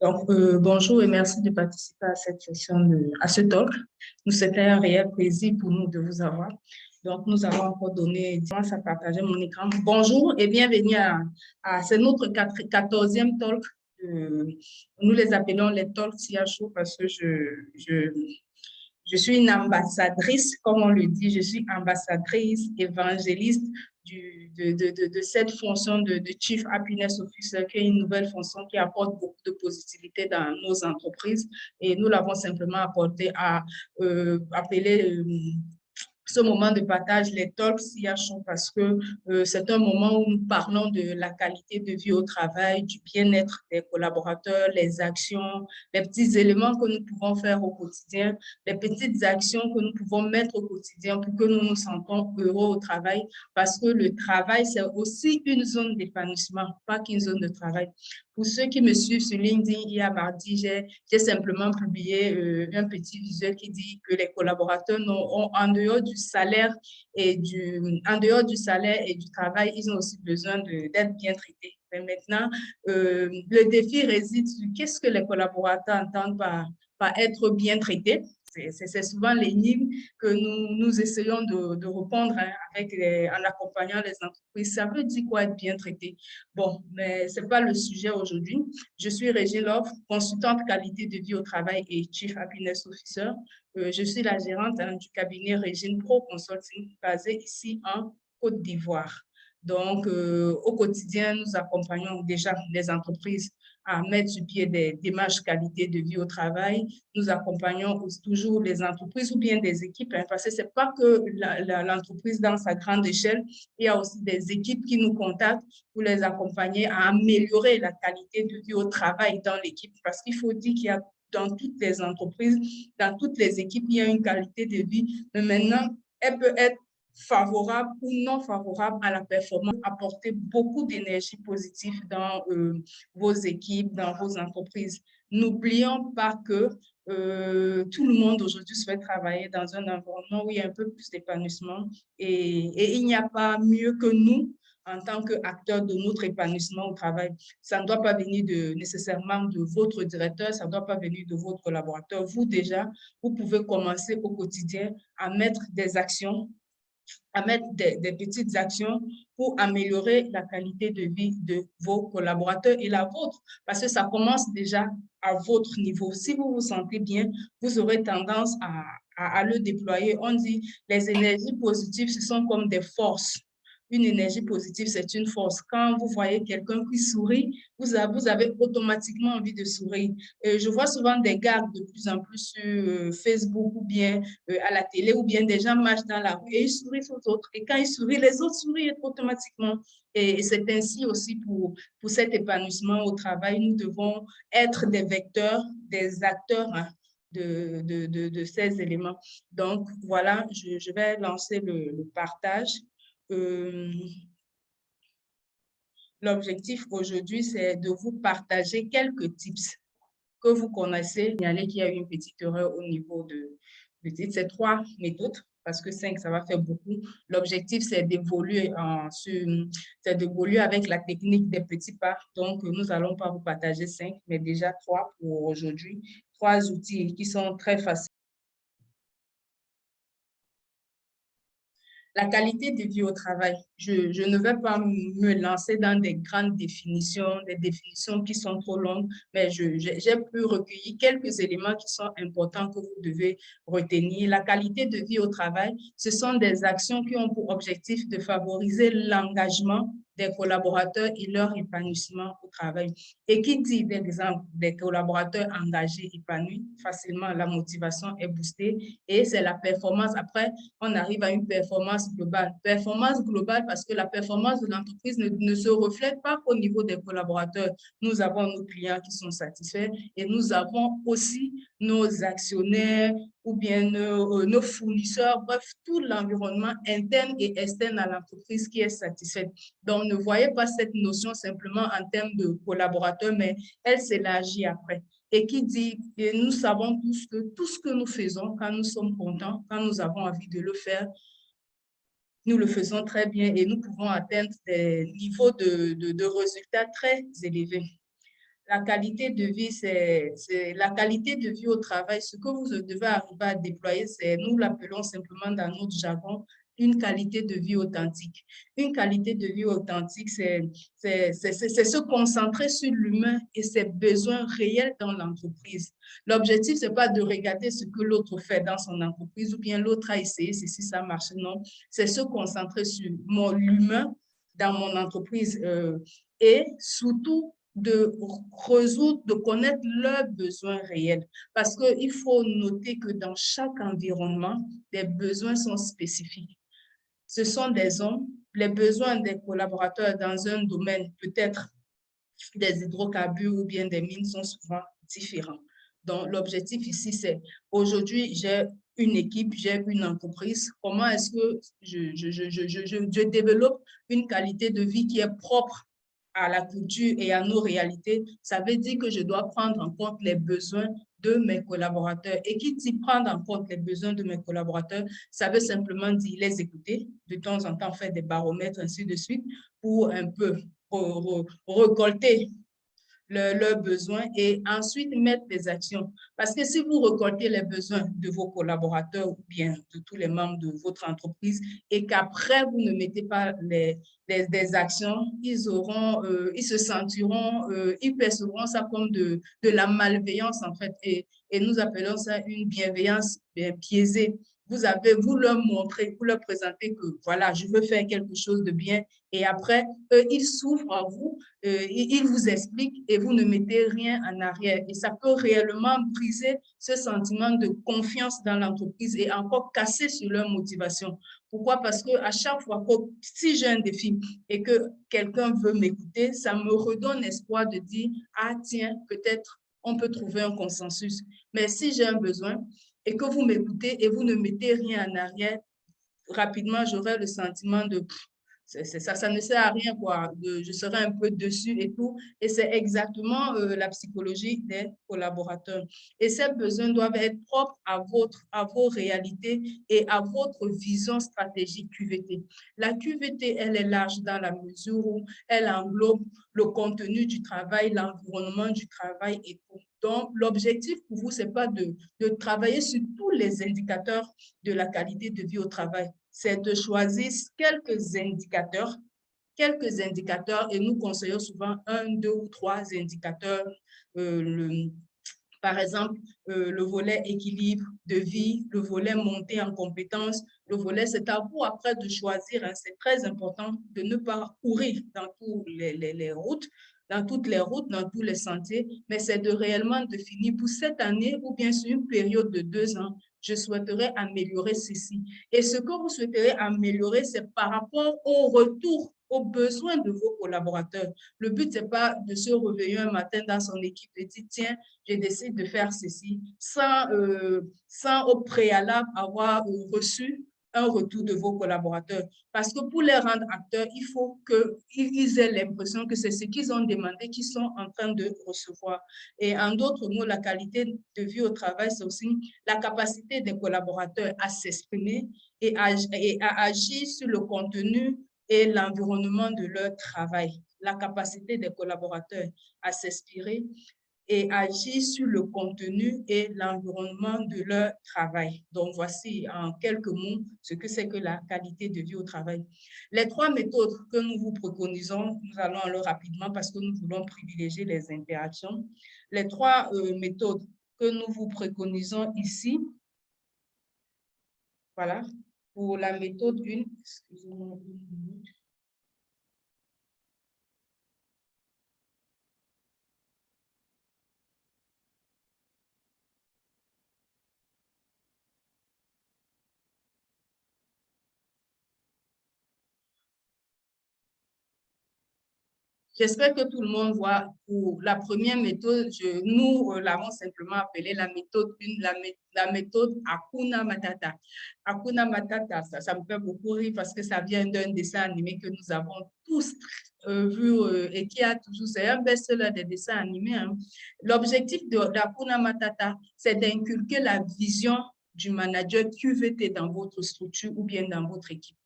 Bonjour et merci de participer à cette session, à ce talk. C'était un réel plaisir pour nous de vous avoir. Donc, nous allons encore donner, à partager mon écran. Bonjour et bienvenue c'est notre 14e talk. Nous les appelons les talks CHO parce que je suis une ambassadrice, comme on le dit, je suis ambassadrice, évangéliste de cette fonction de Chief Happiness Officer, qui est une nouvelle fonction qui apporte beaucoup de positivité dans nos entreprises. Et nous l'avons simplement apporté à appeler ce moment de partage, les talks CHO, parce que c'est un moment où nous parlons de la qualité de vie au travail, du bien-être des collaborateurs, les actions, les petits éléments que nous pouvons faire au quotidien, les petites actions que nous pouvons mettre au quotidien pour que nous nous sentons heureux au travail, parce que le travail, c'est aussi une zone d'épanouissement, pas qu'une zone de travail. Pour ceux qui me suivent sur LinkedIn, hier mardi, j'ai simplement publié un petit visuel qui dit que les collaborateurs ont, en dehors du salaire et du travail, ils ont aussi besoin d'être bien traités. Mais maintenant, le défi réside sur qu'est-ce que les collaborateurs entendent par être bien traités. C'est souvent l'énigme que nous essayons de répondre en accompagnant les entreprises. Ça veut dire quoi être bien traité? Bon, mais ce n'est pas le sujet aujourd'hui. Je suis Régine Love, consultante qualité de vie au travail et Chief Happiness Officer. Je suis la gérante du cabinet Régine Pro Consulting basé ici en Côte d'Ivoire. Donc, au quotidien, nous accompagnons déjà les entreprises à mettre sur pied des démarches qualité de vie au travail. Nous accompagnons toujours les entreprises ou bien des équipes, parce que ce n'est pas que l'entreprise dans sa grande échelle, il y a aussi des équipes qui nous contactent pour les accompagner à améliorer la qualité de vie au travail dans l'équipe, parce qu'il faut dire qu'il y a dans toutes les entreprises, dans toutes les équipes, il y a une qualité de vie, mais maintenant, elle peut être favorable ou non favorable à la performance, apporter beaucoup d'énergie positive dans vos équipes, dans vos entreprises. N'oublions pas que tout le monde aujourd'hui souhaite travailler dans un environnement où il y a un peu plus d'épanouissement et il n'y a pas mieux que nous en tant qu'acteurs de notre épanouissement au travail. Ça ne doit pas venir nécessairement de votre directeur, ça ne doit pas venir de votre collaborateur. Vous déjà, vous pouvez commencer au quotidien à mettre des actions, à mettre des petites actions pour améliorer la qualité de vie de vos collaborateurs et la vôtre, parce que ça commence déjà à votre niveau. Si vous vous sentez bien, vous aurez tendance à le déployer. On dit les énergies positives, ce sont comme des forces. Une énergie positive, c'est une force. Quand vous voyez quelqu'un qui sourit, vous avez automatiquement envie de sourire. Je vois souvent des gars de plus en plus sur Facebook ou bien à la télé ou bien des gens marchent dans la rue et ils sourient aux autres. Et quand ils sourient, les autres sourient automatiquement. Et c'est ainsi aussi pour cet épanouissement au travail. Nous devons être des vecteurs, des acteurs de ces éléments. Donc, voilà, je vais lancer le partage. L'objectif aujourd'hui, c'est de vous partager quelques tips que vous connaissez. Signaler qu'il y a eu une petite erreur au niveau de titre. C'est 3 méthodes parce que 5, ça va faire beaucoup. L'objectif, c'est d'évoluer avec la technique des petits pas. Donc, nous n'allons pas vous partager 5, mais déjà 3 pour aujourd'hui. 3 outils qui sont très faciles. La qualité de vie au travail, je ne vais pas me lancer dans des grandes définitions, des définitions qui sont trop longues, mais j'ai pu recueillir quelques éléments qui sont importants que vous devez retenir. La qualité de vie au travail, ce sont des actions qui ont pour objectif de favoriser l'engagement des collaborateurs et leur épanouissement au travail. Et qui dit, par exemple, des collaborateurs engagés, épanouis, facilement la motivation est boostée et c'est la performance. Après, on arrive à une performance globale. Performance globale parce que la performance de l'entreprise ne se reflète pas au niveau des collaborateurs. Nous avons nos clients qui sont satisfaits et nous avons aussi nos actionnaires ou bien nos fournisseurs, bref, tout l'environnement interne et externe à l'entreprise qui est satisfait. Donc, ne voyez pas cette notion simplement en termes de collaborateurs, mais elle s'élargit après. Et qui dit, et nous savons tous que tout ce que nous faisons, quand nous sommes contents, quand nous avons envie de le faire, nous le faisons très bien et nous pouvons atteindre des niveaux de résultats très élevés. La qualité de vie, c'est la qualité de vie au travail. Ce que vous devez arriver à déployer, c'est, nous l'appelons simplement dans notre jargon, une qualité de vie authentique. Une qualité de vie authentique, c'est se concentrer sur l'humain et ses besoins réels dans l'entreprise. L'objectif, c'est pas de regarder ce que l'autre fait dans son entreprise ou bien l'autre a essayé, si ça marche, non. C'est se concentrer sur l'humain dans mon entreprise et surtout de résoudre, de connaître leurs besoins réels. Parce qu'il faut noter que dans chaque environnement, les besoins sont spécifiques. Ce sont des hommes, les besoins des collaborateurs dans un domaine, peut-être des hydrocarbures ou bien des mines, sont souvent différents. Donc, l'objectif ici, c'est aujourd'hui, j'ai une équipe, j'ai une entreprise. Comment est-ce que je développe une qualité de vie qui est propre à la culture et à nos réalités? Ça veut dire que je dois prendre en compte les besoins de mes collaborateurs. Et qui dit prendre en compte les besoins de mes collaborateurs, ça veut simplement dire les écouter, de temps en temps faire des baromètres, ainsi de suite, pour un peu récolter leurs besoins et ensuite mettre des actions. Parce que si vous récoltez les besoins de vos collaborateurs ou bien de tous les membres de votre entreprise et qu'après vous ne mettez pas des actions, ils se sentiront, ils percevront ça comme de la malveillance en fait. Et nous appelons ça une bienveillance biaisée. Vous leur montrez, vous leur présentez que voilà, je veux faire quelque chose de bien et après, ils s'ouvrent à vous, ils vous expliquent et vous ne mettez rien en arrière. Et ça peut réellement briser ce sentiment de confiance dans l'entreprise et encore casser sur leur motivation. Pourquoi? Parce qu'à chaque fois que si j'ai un défi et que quelqu'un veut m'écouter, ça me redonne espoir de dire, ah tiens, peut-être on peut trouver un consensus. Mais si j'ai un besoin et que vous m'écoutez et vous ne mettez rien en arrière, rapidement, j'aurai le sentiment de ça ne sert à rien, quoi. Je serai un peu dessus et tout. Et c'est exactement la psychologie des collaborateurs. Et ces besoins doivent être propres à vos réalités et à votre vision stratégique QVT. La QVT, elle est large dans la mesure où elle englobe le contenu du travail, l'environnement du travail et tout. Donc, l'objectif pour vous, ce n'est pas de travailler sur tous les indicateurs de la qualité de vie au travail, c'est de choisir quelques indicateurs et nous conseillons souvent un, deux ou trois indicateurs. Par exemple, le volet équilibre de vie, le volet montée en compétences, le volet, c'est à vous après de choisir. Hein, c'est très important de ne pas courir dans toutes les routes, dans tous les sentiers, mais c'est de réellement définir pour cette année ou bien sur une période de 2 ans, je souhaiterais améliorer ceci. Et ce que vous souhaiterez améliorer, c'est par rapport au retour, aux besoins de vos collaborateurs. Le but, ce n'est pas de se réveiller un matin dans son équipe et dire, tiens, je décide de faire ceci, sans au préalable avoir reçu un retour de vos collaborateurs. Parce que pour les rendre acteurs, il faut qu'ils aient l'impression que c'est ce qu'ils ont demandé qu'ils sont en train de recevoir. Et en d'autres mots, la qualité de vie au travail, c'est aussi la capacité des collaborateurs à s'exprimer et à agir sur le contenu et l'environnement de leur travail. La capacité des collaborateurs à s'inspirer et agir sur le contenu et l'environnement de leur travail. Donc, voici en quelques mots ce que c'est que la qualité de vie au travail. Les 3 méthodes que nous vous préconisons, nous allons aller rapidement parce que nous voulons privilégier les interactions. Les 3 méthodes que nous vous préconisons ici, voilà, pour la méthode 1, excusez-moi une minute. J'espère que tout le monde voit. Pour la première méthode, nous l'avons simplement appelée la méthode 1, la méthode Hakuna Matata. Hakuna Matata, ça me fait beaucoup rire parce que ça vient d'un dessin animé que nous avons tous vu et qui a toujours, c'est un best-seller des dessins animés. Hein. L'objectif de Hakuna Matata, c'est d'inculquer la vision du manager QVT dans votre structure ou bien dans votre équipe.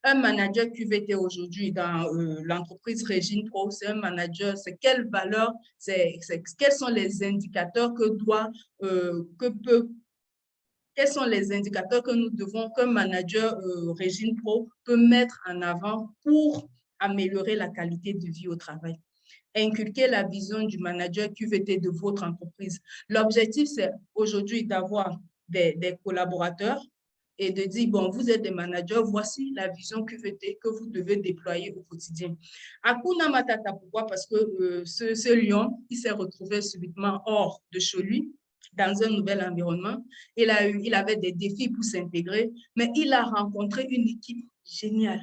Un manager QVT aujourd'hui dans l'entreprise Régine Pro, c'est un manager, c'est quelle valeur, quels sont les indicateurs quels sont les indicateurs que nous devons, qu'un manager Régine Pro peut mettre en avant pour améliorer la qualité de vie au travail. Inculquer la vision du manager QVT de votre entreprise. L'objectif, c'est aujourd'hui d'avoir des collaborateurs et de dire, bon, vous êtes des managers, voici la vision QVT que vous devez déployer au quotidien. Hakuna Matata, pourquoi? Parce que ce lion, il s'est retrouvé subitement hors de chez lui, dans un nouvel environnement. Il avait des défis pour s'intégrer, mais il a rencontré une équipe géniale.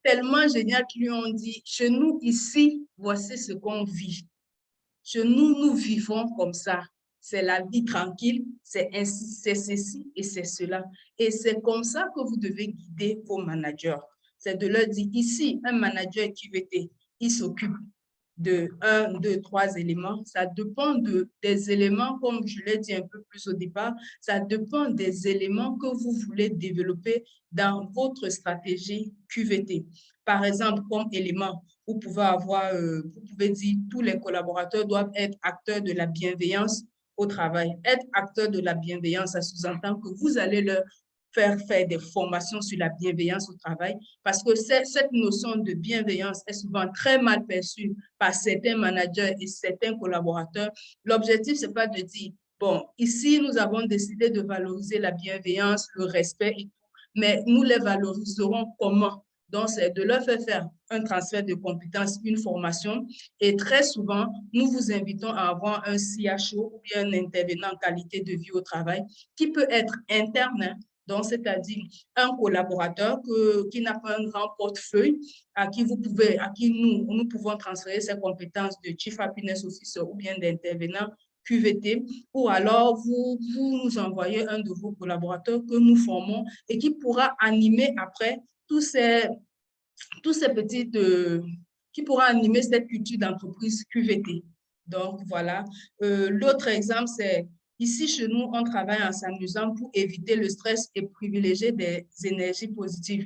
Tellement génial qu'ils lui ont dit, chez nous ici, voici ce qu'on vit. Chez nous, nous vivons comme ça. C'est la vie tranquille, c'est ceci et c'est cela. Et c'est comme ça que vous devez guider vos managers. C'est de leur dire, ici, un manager QVT, il s'occupe de 1, 2, 3 éléments. Ça dépend des éléments, comme je l'ai dit un peu plus au départ, ça dépend des éléments que vous voulez développer dans votre stratégie QVT. Par exemple, comme élément, vous pouvez dire tous les collaborateurs doivent être acteurs de la bienveillance au travail. Être acteur de la bienveillance, ça sous-entend que vous allez leur faire des formations sur la bienveillance au travail, parce que cette notion de bienveillance est souvent très mal perçue par certains managers et certains collaborateurs. L'objectif, ce n'est pas de dire, bon, ici, nous avons décidé de valoriser la bienveillance, le respect et tout, mais nous les valoriserons comment? Donc, c'est de leur faire un transfert de compétences, une formation. Et très souvent, nous vous invitons à avoir un CHO ou bien un intervenant en qualité de vie au travail qui peut être interne, donc c'est-à-dire un collaborateur qui n'a pas un grand portefeuille, à qui nous pouvons transférer ses compétences de Chief Happiness Officer ou bien d'intervenant QVT, ou alors vous nous envoyez un de vos collaborateurs que nous formons et qui pourra animer après tous ces petites, qui pourra animer cette culture d'entreprise QVT. Donc, voilà. L'autre exemple, c'est ici, chez nous, on travaille en s'amusant pour éviter le stress et privilégier des énergies positives.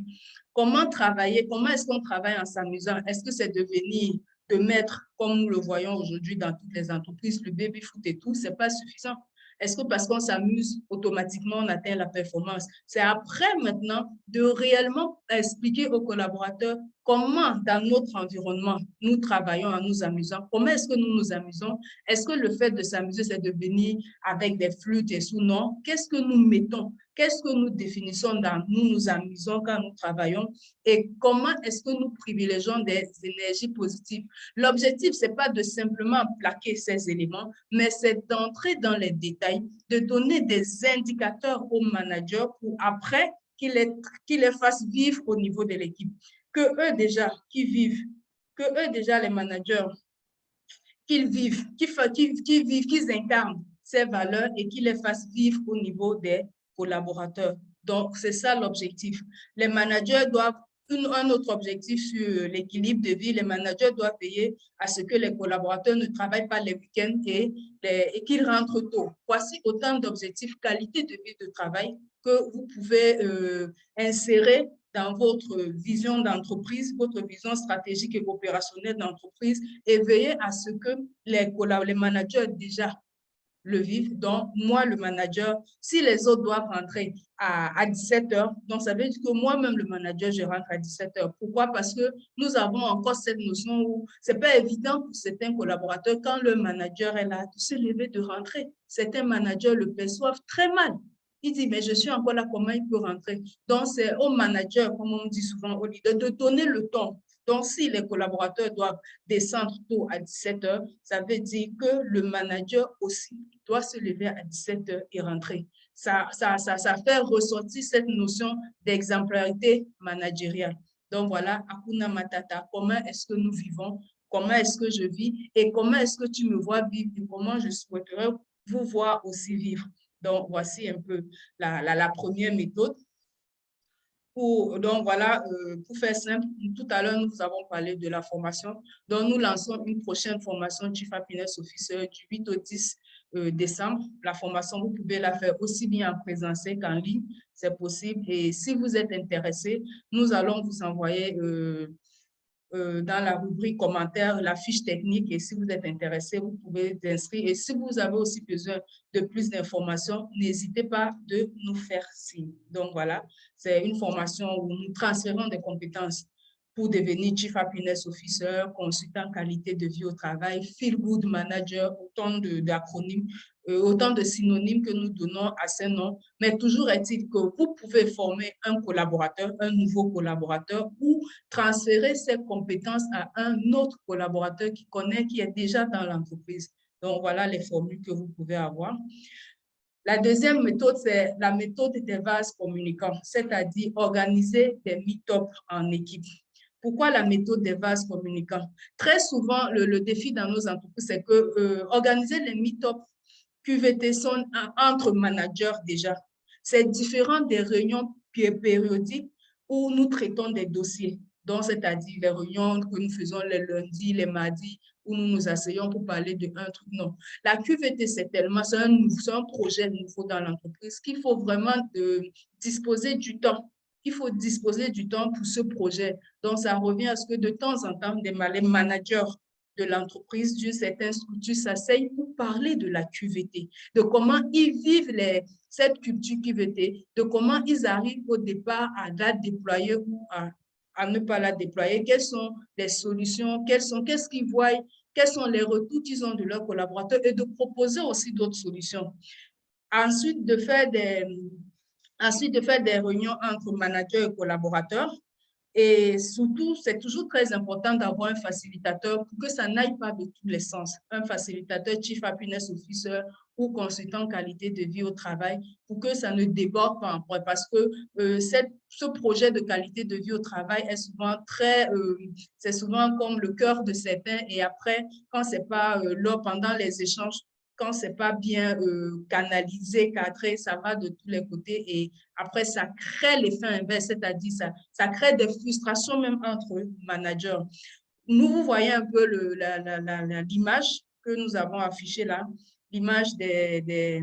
Comment travailler? Comment est-ce qu'on travaille en s'amusant? Est-ce que c'est de mettre, comme nous le voyons aujourd'hui dans toutes les entreprises, le baby-foot et tout? Ce n'est pas suffisant. Est-ce que parce qu'on s'amuse, automatiquement, on atteint la performance? C'est après, maintenant, de réellement expliquer aux collaborateurs comment, dans notre environnement, nous travaillons en nous amusant. Comment est-ce que nous nous amusons? Est-ce que le fait de s'amuser, c'est de venir avec des flûtes et sous? Non. Qu'est-ce que nous mettons? Qu'est-ce que nous définissons dans nous nous amusons quand nous travaillons? Et comment est-ce que nous privilégions des énergies positives? L'objectif, ce n'est pas de simplement plaquer ces éléments, mais c'est d'entrer dans les détails, de donner des indicateurs aux managers pour après qu'ils les fassent vivre au niveau de l'équipe. Que eux déjà, les managers, qu'ils vivent, qu'ils incarnent ces valeurs et qu'ils les fassent vivre au niveau des collaborateurs. Donc, c'est ça l'objectif. Les managers doivent, un autre objectif sur l'équilibre de vie, les managers doivent veiller à ce que les collaborateurs ne travaillent pas les week-ends et qu'ils rentrent tôt. Voici autant d'objectifs qualité de vie de travail que vous pouvez insérer dans votre vision d'entreprise, votre vision stratégique et opérationnelle d'entreprise, et veiller à ce que les managers déjà le vivent. Donc, moi, le manager, si les autres doivent rentrer à 17 h, donc ça veut dire que moi-même, le manager, je rentre à 17 h. Pourquoi? Parce que nous avons encore cette notion où ce n'est pas évident pour certains collaborateurs, quand le manager est là, de se lever, de rentrer. Certains managers le perçoivent très mal. Il dit, mais je suis encore là, comment il peut rentrer? Donc, c'est au manager, comme on dit souvent, au leader, de donner le ton. Donc, si les collaborateurs doivent descendre tôt à 17 h, ça veut dire que le manager aussi doit se lever à 17 h et rentrer. Ça fait ressortir cette notion d'exemplarité managériale. Donc, voilà, Hakuna Matata, comment est-ce que nous vivons, comment est-ce que je vis et comment est-ce que tu me vois vivre et comment je souhaiterais vous voir aussi vivre. Donc, voici un peu la première méthode. Donc, voilà, pour faire simple, tout à l'heure, nous avons parlé de la formation. Donc, nous lançons une prochaine formation Chief Happiness Officer du 8 au 10 décembre. La formation, vous pouvez la faire aussi bien en présentiel qu'en ligne, c'est possible. Et si vous êtes intéressé, nous allons vous envoyer dans la rubrique commentaires la fiche technique et si vous êtes intéressé, vous pouvez vous inscrire. Et si vous avez aussi besoin de plus d'informations, n'hésitez pas de nous faire signe. Donc voilà, c'est une formation où nous transférons des compétences pour devenir Chief Happiness Officer, consultant qualité de vie au travail, Feel Good Manager, autant d'acronymes, autant de synonymes que nous donnons à ces noms. Mais toujours est-il que vous pouvez former un collaborateur, un nouveau collaborateur ou transférer ses compétences à un autre collaborateur qui connaît, qui est déjà dans l'entreprise. Donc, voilà les formules que vous pouvez avoir. La deuxième méthode, c'est la méthode des vases communicants, c'est-à-dire organiser des meet-ups en équipe. Pourquoi la méthode des vases communicants? Très souvent, le défi dans nos entreprises, c'est que organiser les meet-ups QVT sont entre managers déjà. C'est différent des réunions périodiques où nous traitons des dossiers. Donc, c'est-à-dire les réunions que nous faisons les lundis, les mardis, où nous nous asseyons pour parler d'un truc. Non. La QVT, c'est un projet nouveau dans l'entreprise qu'il faut vraiment disposer du temps. Il faut disposer du temps pour ce projet. Donc, ça revient à ce que de temps en temps, les managers de l'entreprise, d'une certaine structure, s'asseyent pour parler de la QVT, de comment ils vivent cette culture QVT, de comment ils arrivent au départ à la déployer ou à ne pas la déployer, quelles sont les solutions, qu'est-ce qu'ils voient, quels sont les retours qu'ils ont de leurs collaborateurs et de proposer aussi d'autres solutions. Ensuite, de faire des réunions entre managers et collaborateurs. Et surtout, c'est toujours très important d'avoir un facilitateur pour que ça n'aille pas de tous les sens. Un facilitateur, Chief Happiness Officer ou consultant qualité de vie au travail pour que ça ne déborde pas en point. Parce que ce projet de qualité de vie au travail est souvent c'est souvent comme le cœur de certains. Et après, quand c'est pas là pendant les échanges, quand c'est pas bien canalisé, cadré, ça va de tous les côtés et après, ça crée l'effet inverse, c'est-à-dire ça crée des frustrations même entre managers. Nous, vous voyez un peu l'image que nous avons affichée là, l'image des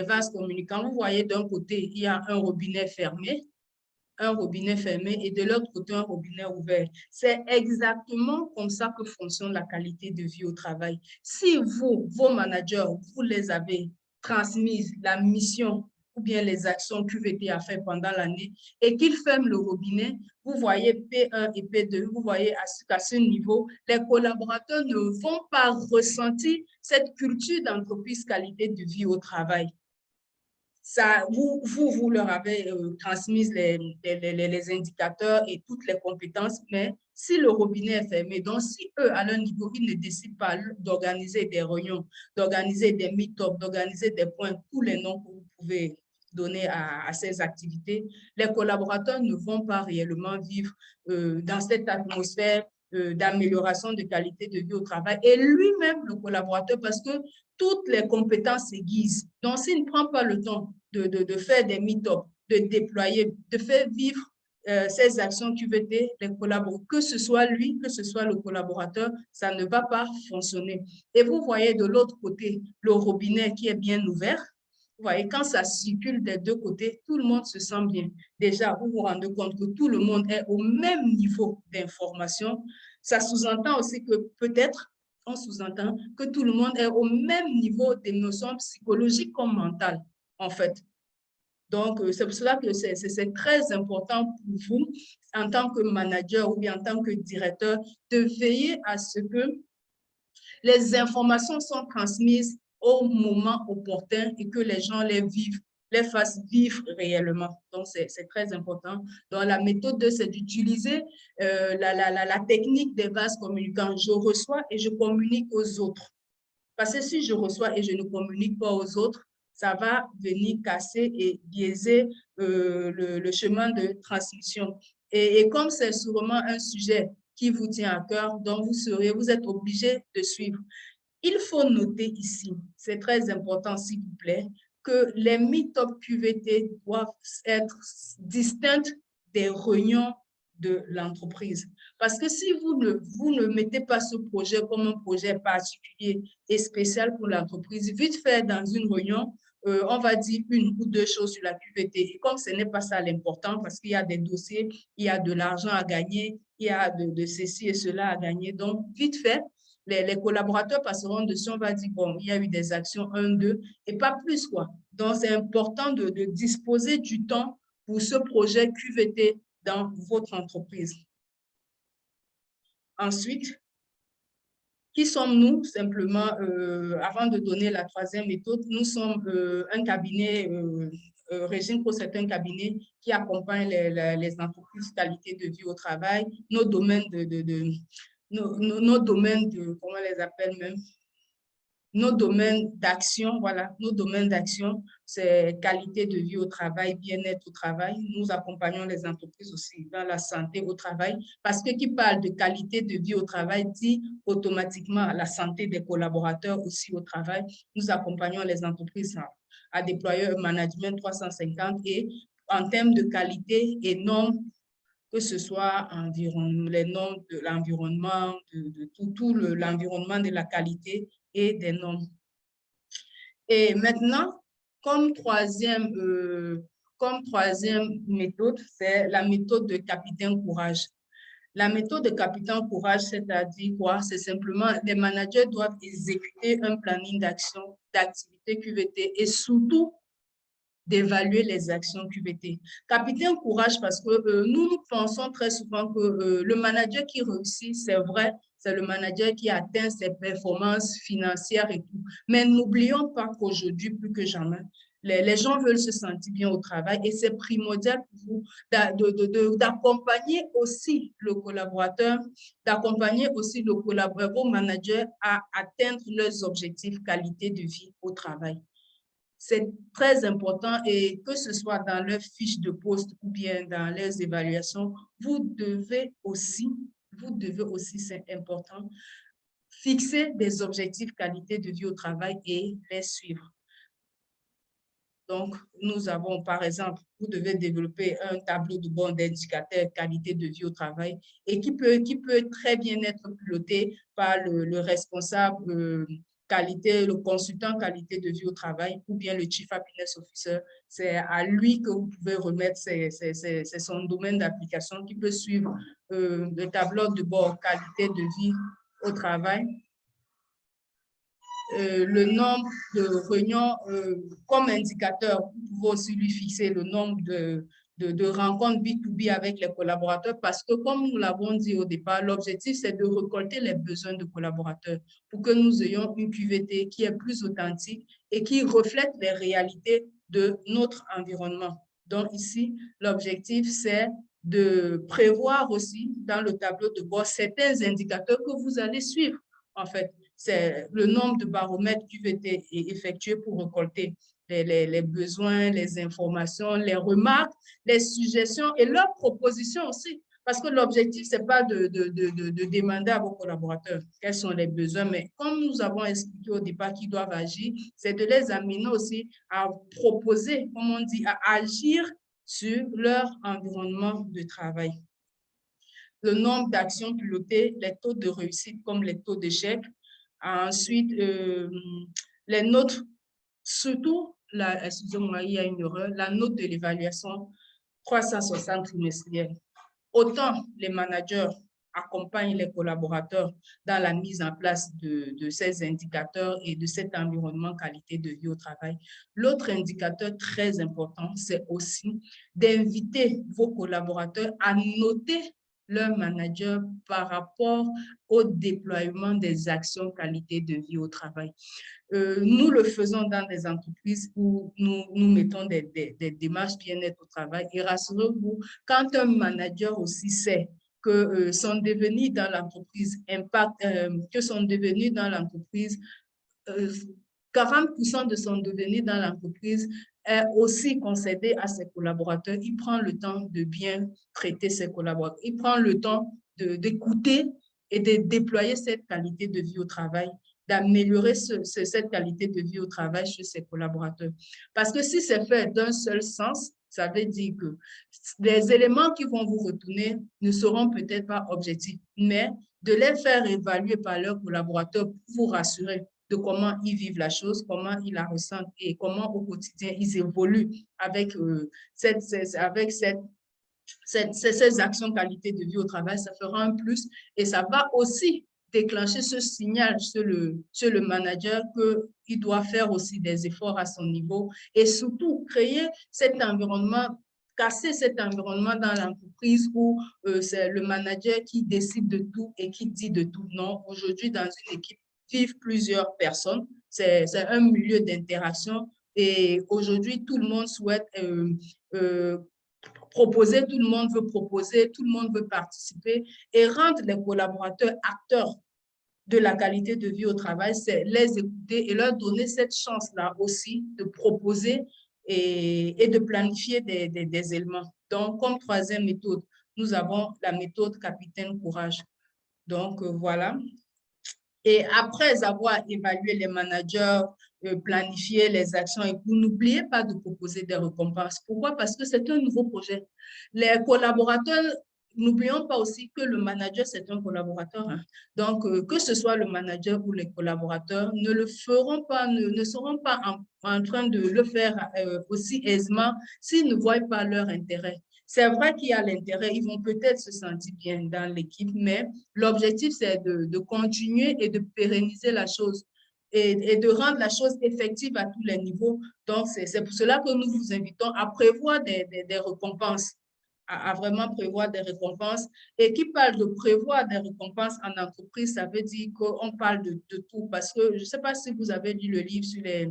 vases communicants. Vous voyez d'un côté, il y a un robinet fermé et de l'autre côté, un robinet ouvert. C'est exactement comme ça que fonctionne la qualité de vie au travail. Si vos managers, vous les avez transmises la mission ou bien les actions QVT a fait pendant l'année et qu'ils ferment le robinet, vous voyez P1 et P2, vous voyez qu'à ce niveau, les collaborateurs ne vont pas ressentir cette culture d'entreprise qualité de vie au travail. Ça, vous leur avez transmis les indicateurs et toutes les compétences, mais si le robinet est fermé, donc si eux, à leur niveau, ils ne décident pas d'organiser des réunions, d'organiser des meet-ups, d'organiser des points, tous les noms que vous pouvez donner à ces activités, les collaborateurs ne vont pas réellement vivre dans cette atmosphère d'amélioration de qualité de vie au travail. Et lui-même, le collaborateur, parce que toutes les compétences s'aiguisent. Donc, s'il ne prend pas le temps de faire des meet-ups, de déployer, de faire vivre ces actions QVT, les collaborateurs, que ce soit lui, que ce soit le collaborateur, ça ne va pas fonctionner. Et vous voyez de l'autre côté le robinet qui est bien ouvert. Vous voyez, quand ça circule des deux côtés, tout le monde se sent bien. Déjà, vous vous rendez compte que tout le monde est au même niveau d'information. Ça sous-entend aussi que peut-être, on sous-entend que tout le monde est au même niveau d'émotions psychologiques comme mentales, en fait. Donc, c'est pour cela que c'est très important pour vous, en tant que manager ou bien en tant que directeur, de veiller à ce que les informations sont transmises au moment opportun et que les gens les fassent vivre réellement. Donc, c'est très important. Donc, la méthode 2, c'est d'utiliser la technique des vases communicants. Je reçois et je communique aux autres. Parce que si je reçois et je ne communique pas aux autres, ça va venir casser et biaiser le chemin de transmission. Et comme c'est sûrement un sujet qui vous tient à cœur, donc vous êtes obligé de suivre. Il faut noter ici, c'est très important s'il vous plaît, que les meet-up QVT doivent être distincts des réunions de l'entreprise. Parce que si vous ne mettez pas ce projet comme un projet particulier et spécial pour l'entreprise, vite fait dans une réunion, on va dire une ou deux choses sur la QVT. Et comme ce n'est pas ça l'important, parce qu'il y a des dossiers, il y a de l'argent à gagner, il y a de ceci et cela à gagner. Donc, vite fait, les collaborateurs passeront dessus, on va dire, bon, il y a eu des actions 1, 2, et pas plus, quoi. Donc, c'est important de disposer du temps pour ce projet QVT dans votre entreprise. Ensuite, qui sommes-nous? Simplement, avant de donner la troisième méthode, nous sommes un cabinet, Régine Pro, c'est un cabinet qui accompagne les entreprises qualité de vie au travail, nos domaines nos domaines de, comment on les appelle même, nos domaines d'action, voilà, nos domaines d'action, c'est qualité de vie au travail, bien-être au travail. Nous accompagnons les entreprises aussi dans la santé au travail, parce que qui parle de qualité de vie au travail dit automatiquement la santé des collaborateurs aussi au travail. Nous accompagnons les entreprises à déployer un management 350 et en termes de qualité et normes, que ce soit les normes de l'environnement, tout l'environnement de la qualité et des normes. Et maintenant, comme troisième méthode, c'est la méthode de capitaine courage. La méthode de capitaine courage, c'est-à-dire quoi? C'est simplement, les managers doivent exécuter un planning d'action, d'activité QVT et surtout, d'évaluer les actions QVT. Capitaine courage parce que nous pensons très souvent que le manager qui réussit, c'est vrai, c'est le manager qui atteint ses performances financières et tout. Mais n'oublions pas qu'aujourd'hui, plus que jamais, les gens veulent se sentir bien au travail et c'est primordial pour vous d'accompagner aussi le collaborateur, d'accompagner aussi vos managers à atteindre leurs objectifs qualité de vie au travail. C'est très important et que ce soit dans leur fiche de poste ou bien dans leurs évaluations, vous devez aussi, c'est important, fixer des objectifs qualité de vie au travail et les suivre. Donc, nous avons, par exemple, vous devez développer un tableau de bord d'indicateurs qualité de vie au travail et qui peut très bien être piloté par le responsable qualité, le consultant qualité de vie au travail ou bien le Chief Happiness Officer. C'est à lui que vous pouvez remettre, c'est son domaine d'application qui peut suivre le tableau de bord qualité de vie au travail. Le nombre de réunions comme indicateur, vous pouvez aussi lui fixer le nombre de rencontres B2B avec les collaborateurs parce que, comme nous l'avons dit au départ, l'objectif, c'est de récolter les besoins de collaborateurs pour que nous ayons une QVT qui est plus authentique et qui reflète les réalités de notre environnement. Donc ici, l'objectif, c'est de prévoir aussi dans le tableau de bord certains indicateurs que vous allez suivre, en fait. C'est le nombre de baromètres QVT est effectué pour récolter les besoins, les informations, les remarques, les suggestions et leurs propositions aussi. Parce que l'objectif, ce n'est pas de demander à vos collaborateurs quels sont les besoins, mais comme nous avons expliqué au départ qu'ils doivent agir, c'est de les amener aussi à proposer, comme on dit, à agir sur leur environnement de travail. Le nombre d'actions pilotées, les taux de réussite comme les taux d'échec. Ensuite, les notes, surtout, excusez-moi, il y a une erreur, la note de l'évaluation 360 trimestrielle. Autant les managers accompagnent les collaborateurs dans la mise en place de ces indicateurs et de cet environnement qualité de vie au travail. L'autre indicateur très important, c'est aussi d'inviter vos collaborateurs à noter leur manager par rapport au déploiement des actions qualité de vie au travail. Nous le faisons dans des entreprises où nous mettons des démarches bien-être au travail. Et rassurez-vous, quand un manager aussi sait que son devenir dans l'entreprise impacte, que son devenir dans l'entreprise, 40% de son devenir dans l'entreprise est aussi concédé à ses collaborateurs. Il prend le temps de bien traiter ses collaborateurs. Il prend le temps d'écouter et de déployer cette qualité de vie au travail, d'améliorer cette qualité de vie au travail chez ses collaborateurs. Parce que si c'est fait d'un seul sens, Ça veut dire que les éléments qui vont vous retourner ne seront peut-être pas objectifs, mais de les faire évaluer par leurs collaborateurs pour vous rassurer de comment ils vivent la chose, comment ils la ressentent et comment au quotidien ils évoluent avec, ces actions qualité de vie au travail, ça fera un plus et ça va aussi déclencher ce signal sur le manager qu'il doit faire aussi des efforts à son niveau et surtout créer cet environnement, casser cet environnement dans l'entreprise où c'est le manager qui décide de tout et qui dit de tout. Non, aujourd'hui, dans une équipe, vivent plusieurs personnes. C'est un milieu d'interaction et aujourd'hui, tout le monde souhaite proposer, tout le monde veut proposer, tout le monde veut participer et rendre les collaborateurs acteurs de la qualité de vie au travail, c'est les écouter et leur donner cette chance-là aussi de proposer et de planifier des éléments. Donc, comme troisième méthode, nous avons la méthode Capitaine Courage. Donc, voilà. Et après avoir évalué les managers, planifié les actions, et vous n'oubliez pas de proposer des récompenses. Pourquoi? Parce que c'est un nouveau projet. Les collaborateurs, n'oublions pas aussi que le manager, c'est un collaborateur. Hein. Donc, que ce soit le manager ou les collaborateurs, ne le feront pas, ne seront pas en train de le faire aussi aisément s'ils ne voient pas leur intérêt. C'est vrai qu'il y a l'intérêt, ils vont peut-être se sentir bien dans l'équipe, mais l'objectif, c'est de continuer et de pérenniser la chose et de rendre la chose effective à tous les niveaux. Donc, c'est pour cela que nous vous invitons à prévoir des récompenses, à vraiment prévoir des récompenses. Et qui parle de prévoir des récompenses en entreprise, ça veut dire qu'on parle de tout. Parce que je ne sais pas si vous avez lu le livre sur les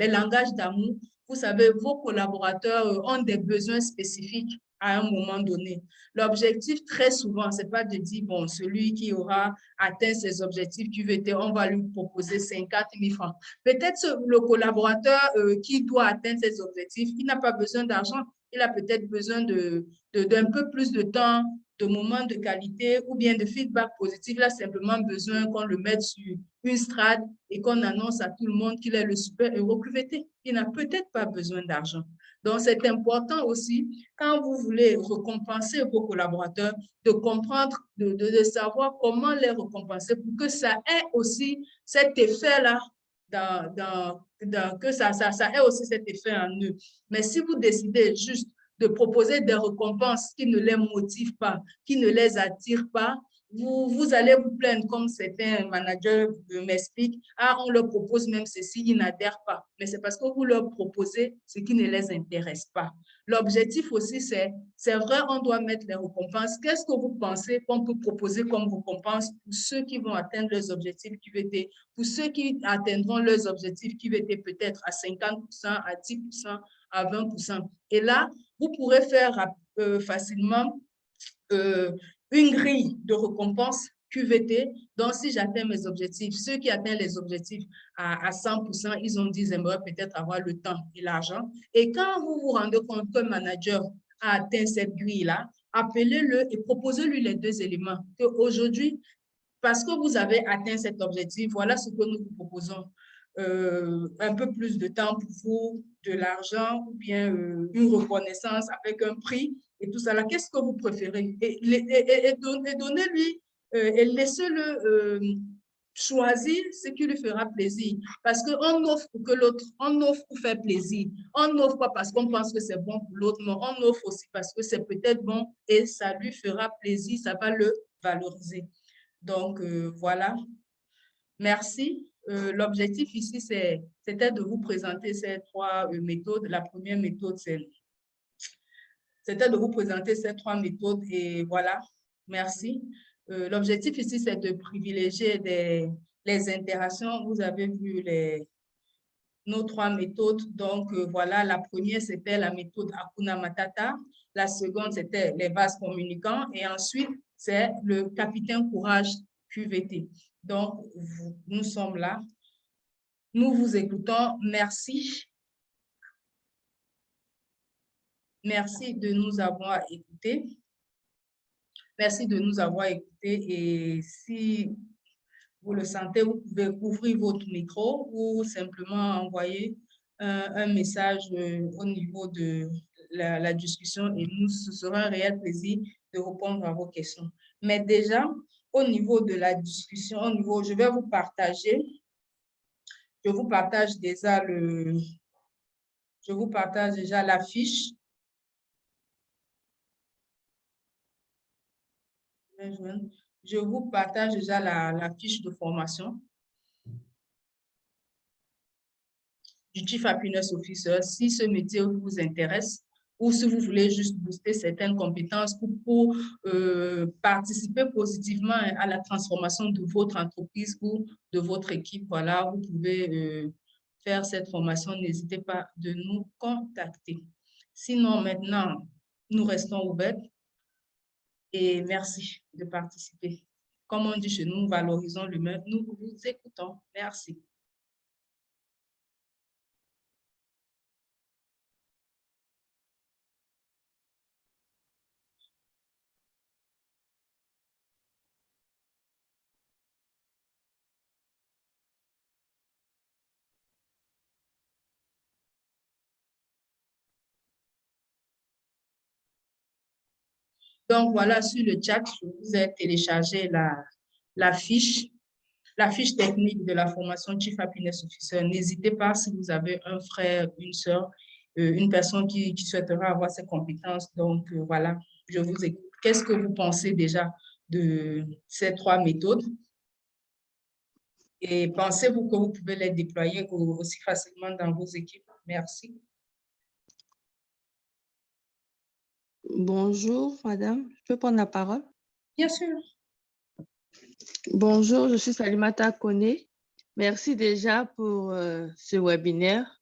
langages d'amour. Vous savez, vos collaborateurs ont des besoins spécifiques à un moment donné. L'objectif, très souvent, ce n'est pas de dire, bon, celui qui aura atteint ses objectifs QVT, on va lui proposer 50 000 francs. Peut-être le collaborateur qui doit atteindre ses objectifs, il n'a pas besoin d'argent, il a peut-être besoin d'un peu plus de temps, de moments de qualité ou bien de feedback positif. Il a simplement besoin qu'on le mette sur une strate et qu'on annonce à tout le monde qu'il est le super-héros QVT. Il n'a peut-être pas besoin d'argent. Donc, c'est important aussi, quand vous voulez récompenser vos collaborateurs, de comprendre, de savoir comment les récompenser pour que ça ait aussi cet effet-là, que ça ait aussi cet effet en eux. Mais si vous décidez juste de proposer des récompenses qui ne les motivent pas, qui ne les attirent pas, vous allez vous plaindre, comme certains managers m'expliquent, ah, on leur propose même ceci, ils n'adhèrent pas. Mais c'est parce que vous leur proposez ce qui ne les intéresse pas. L'objectif aussi, c'est vrai, on doit mettre les récompenses. Qu'est-ce que vous pensez qu'on peut proposer comme récompense pour ceux qui vont atteindre leurs objectifs QVT, pour ceux qui atteindront leurs objectifs QVT peut-être à 50%, à 10%, à 20%. Et là, vous pourrez faire facilement une grille de récompense QVT. Donc, si j'atteins mes objectifs, ceux qui atteignent les objectifs à 100%, ils ont dit, ils aimeraient peut-être avoir le temps et l'argent. Et quand vous vous rendez compte qu'un manager a atteint cette grille-là, appelez-le et proposez-lui les deux éléments. Aujourd'hui, parce que vous avez atteint cet objectif, voilà ce que nous vous proposons. Un peu plus de temps pour vous, de l'argent ou bien une reconnaissance avec un prix et tout ça. Qu'est-ce que vous préférez? Et donnez-lui et laissez-le choisir ce qui lui fera plaisir. Parce qu'on offre pour que l'autre, on offre pour faire plaisir. On n'offre pas parce qu'on pense que c'est bon pour l'autre, mais on offre aussi parce que c'est peut-être bon et ça lui fera plaisir, ça va le valoriser. Donc, voilà. Merci. L'objectif ici, c'était de vous présenter ces trois méthodes. La première méthode, c'était de vous présenter ces trois méthodes et voilà. Merci. L'objectif ici, c'est de privilégier les interactions. Vous avez vu nos trois méthodes. Donc, voilà, la première, c'était la méthode Hakuna Matata. La seconde, c'était les vases communicants. Et ensuite, c'est le Capitaine Courage QVT. Donc, nous sommes là. Nous vous écoutons. Merci. Merci de nous avoir écoutés. Merci de nous avoir écoutés. Et si vous le sentez, vous pouvez ouvrir votre micro ou simplement envoyer un message au niveau de la discussion et nous, ce sera un réel plaisir de répondre à vos questions. Mais déjà, au niveau de la discussion, au niveau, je vais vous partager, je vous partage déjà la fiche. Je vous partage déjà la fiche de formation du Chief Happiness Officer. Si ce métier vous intéresse ou si vous voulez juste booster certaines compétences pour participer positivement à la transformation de votre entreprise ou de votre équipe, voilà, vous pouvez faire cette formation. N'hésitez pas de nous contacter. Sinon, maintenant, nous restons ouverts et merci de participer. Comme on dit chez nous, nous valorisons l'humain. Nous vous écoutons. Merci. Donc, voilà, sur le chat, je vous ai téléchargé la fiche technique de la formation Chief Happiness Officer. N'hésitez pas si vous avez un frère, une sœur, une personne qui souhaitera avoir ces compétences. Donc, voilà, je vous écoute. Qu'est-ce que vous pensez déjà de ces 3 méthodes? Et pensez-vous que vous pouvez les déployer aussi facilement dans vos équipes? Merci. Bonjour, madame. Je peux prendre la parole? Bien sûr. Bonjour, je suis Salimata Koné. Merci déjà pour ce webinaire.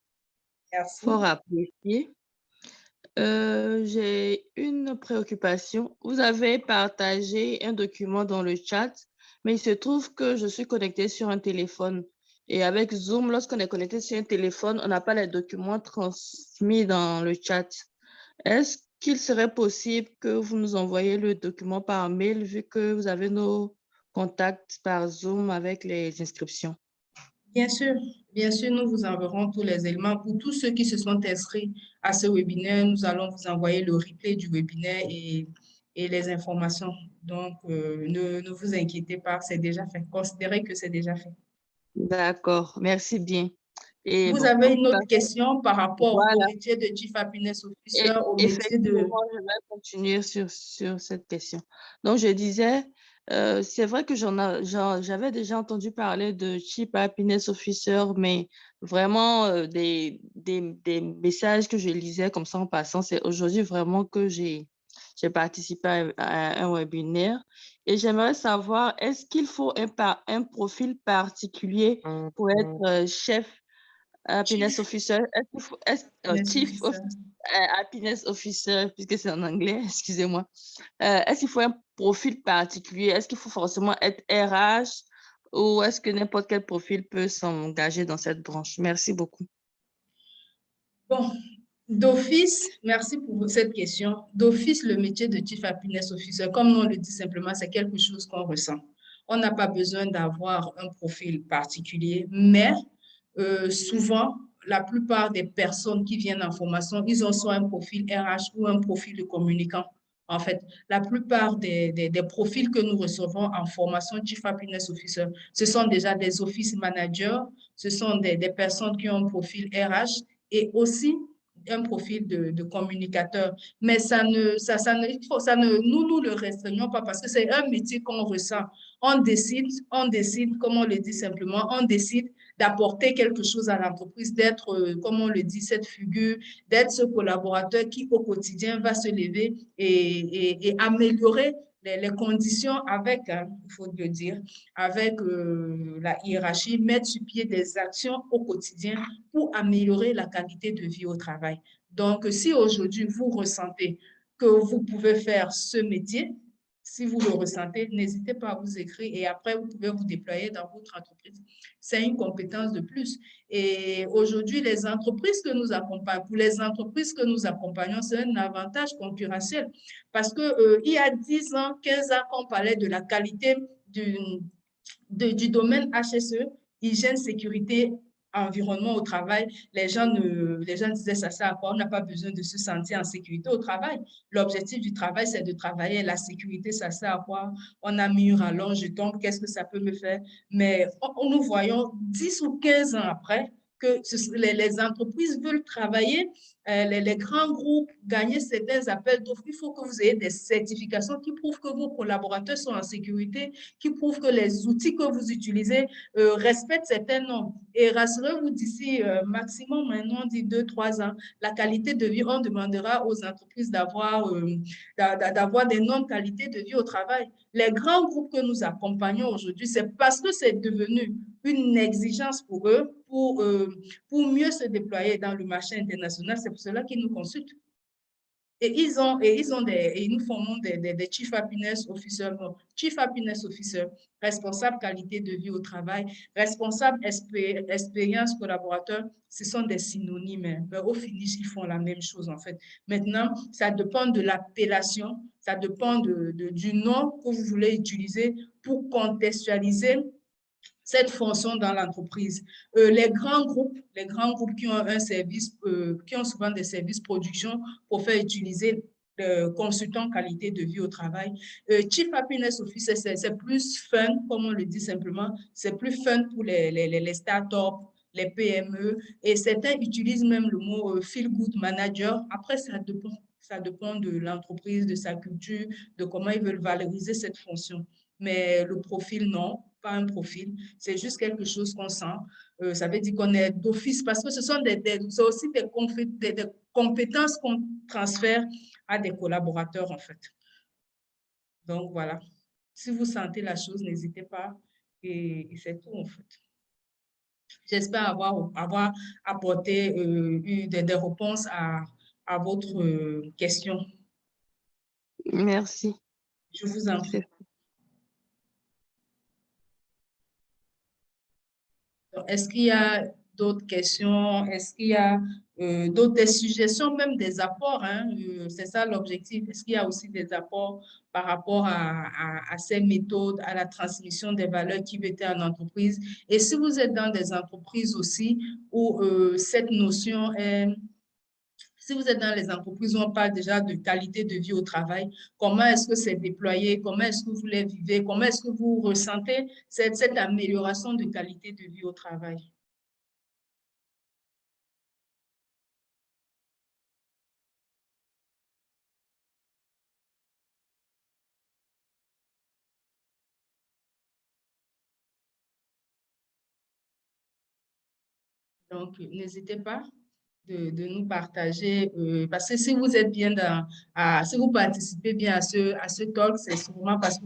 Merci. Fort apprécié. J'ai une préoccupation. Vous avez partagé un document dans le chat, mais il se trouve que je suis connectée sur un téléphone. Et avec Zoom, lorsqu'on est connecté sur un téléphone, on n'a pas les documents transmis dans le chat. Est-ce qu'il serait possible que vous nous envoyiez le document par mail vu que vous avez nos contacts par Zoom avec les inscriptions? Bien sûr, nous vous enverrons tous les éléments. Pour tous ceux qui se sont inscrits à ce webinaire, nous allons vous envoyer le replay du webinaire et les informations. Donc, ne vous inquiétez pas, c'est déjà fait. Considérez que c'est déjà fait. D'accord, merci bien. Et Vous bon, avez une autre question par rapport au voilà. métier de Chief Happiness Officer, Et au métier de... effectivement, je vais continuer sur cette question. Donc, je disais, c'est vrai que j'avais déjà entendu parler de Chief Happiness Officer, mais vraiment des messages que je lisais comme ça en passant, c'est aujourd'hui vraiment que j'ai participé à un webinaire. Et j'aimerais savoir, est-ce qu'il faut un profil particulier pour être chef Happiness Officer? Chief Happiness Officer, puisque c'est en anglais, excusez-moi. Est-ce qu'il faut un profil particulier? Est-ce qu'il faut forcément être RH ou est-ce que n'importe quel profil peut s'engager dans cette branche? Merci beaucoup. Bon, d'office, merci pour cette question. D'office, le métier de Chief Happiness Officer, comme on le dit simplement, c'est quelque chose qu'on ressent. On n'a pas besoin d'avoir un profil particulier, mais souvent, la plupart des personnes qui viennent en formation, ils ont soit un profil RH ou un profil de communicant. En fait, la plupart des profils que nous recevons en formation Chief Happiness Officer, ce sont déjà des office managers, ce sont des personnes qui ont un profil RH et aussi un profil de communicateur. Mais nous le restreignons pas parce que c'est un métier qu'on ressent. On décide, comme on le dit simplement, on décide d'apporter quelque chose à l'entreprise, d'être, comme on le dit, cette figure, d'être ce collaborateur qui au quotidien va se lever et améliorer les conditions avec, il faut le dire, avec la hiérarchie, mettre sur pied des actions au quotidien pour améliorer la qualité de vie au travail. Donc, si aujourd'hui vous ressentez que vous pouvez faire ce métier, si vous le ressentez, n'hésitez pas à vous écrire et après, vous pouvez vous déployer dans votre entreprise. C'est une compétence de plus. Et aujourd'hui, les entreprises que nous accompagnons, pour les entreprises que nous accompagnons, c'est un avantage concurrentiel parce que il y a 10 ans, 15 ans qu'on parlait de la qualité du domaine HSE, hygiène, sécurité, environnement au travail, les gens disaient ça sert à quoi? On n'a pas besoin de se sentir en sécurité au travail. L'objectif du travail, c'est de travailler. La sécurité, ça sert à quoi? On a mis une rallonge, je tombe, qu'est-ce que ça peut me faire? Mais nous voyons 10 ou 15 ans après que les entreprises veulent travailler, les grands groupes gagner certains appels d'offres. Il faut que vous ayez des certifications qui prouvent que vos collaborateurs sont en sécurité, qui prouvent que les outils que vous utilisez respectent certains normes. Et rassurez-vous, d'ici maximum, maintenant, dit 2-3 ans, la qualité de vie, on demandera aux entreprises d'avoir des normes qualité de vie au travail. Les grands groupes que nous accompagnons aujourd'hui, c'est parce que c'est devenu une exigence pour eux pour mieux se déployer dans le marché international. C'est pour cela qu'ils nous consultent. Et ils nous formons des Chief Happiness Officers, Chief Happiness Officer, responsable qualité de vie au travail, responsable expérience collaborateur, ce sont des synonymes. Mais au finish, ils font la même chose en fait. Maintenant, ça dépend de l'appellation, ça dépend du nom que vous voulez utiliser pour contextualiser cette fonction dans l'entreprise. Les grands groupes qui ont un service, qui ont souvent des services production pour faire utiliser le consultant qualité de vie au travail. Chief Happiness Officer, c'est plus fun, comme on le dit simplement, c'est plus fun pour les startups, les PME, et certains utilisent même le mot feel good manager. Après, ça dépend de l'entreprise, de sa culture, de comment ils veulent valoriser cette fonction. Mais le profil, non, pas un profil, c'est juste quelque chose qu'on sent. Ça veut dire qu'on est d'office parce que ce sont c'est aussi des compétences qu'on transfère à des collaborateurs, en fait. Donc, voilà. Si vous sentez la chose, n'hésitez pas et c'est tout, en fait. J'espère avoir apporté des réponses à votre question. Merci. Je vous en prie. Est-ce qu'il y a d'autres questions? Est-ce qu'il y a d'autres suggestions, même des apports, hein? C'est ça l'objectif. Est-ce qu'il y a aussi des apports par rapport à ces méthodes, à la transmission des valeurs qui étaient en entreprise? Et si vous êtes dans des entreprises aussi où cette notion est... Si vous êtes dans les entreprises où on parle déjà de qualité de vie au travail, comment est-ce que c'est déployé? Comment est-ce que vous les vivez? Comment est-ce que vous ressentez cette amélioration de qualité de vie au travail? Donc, n'hésitez pas de nous partager, parce que si vous êtes bien si vous participez bien à ce talk, c'est sûrement parce que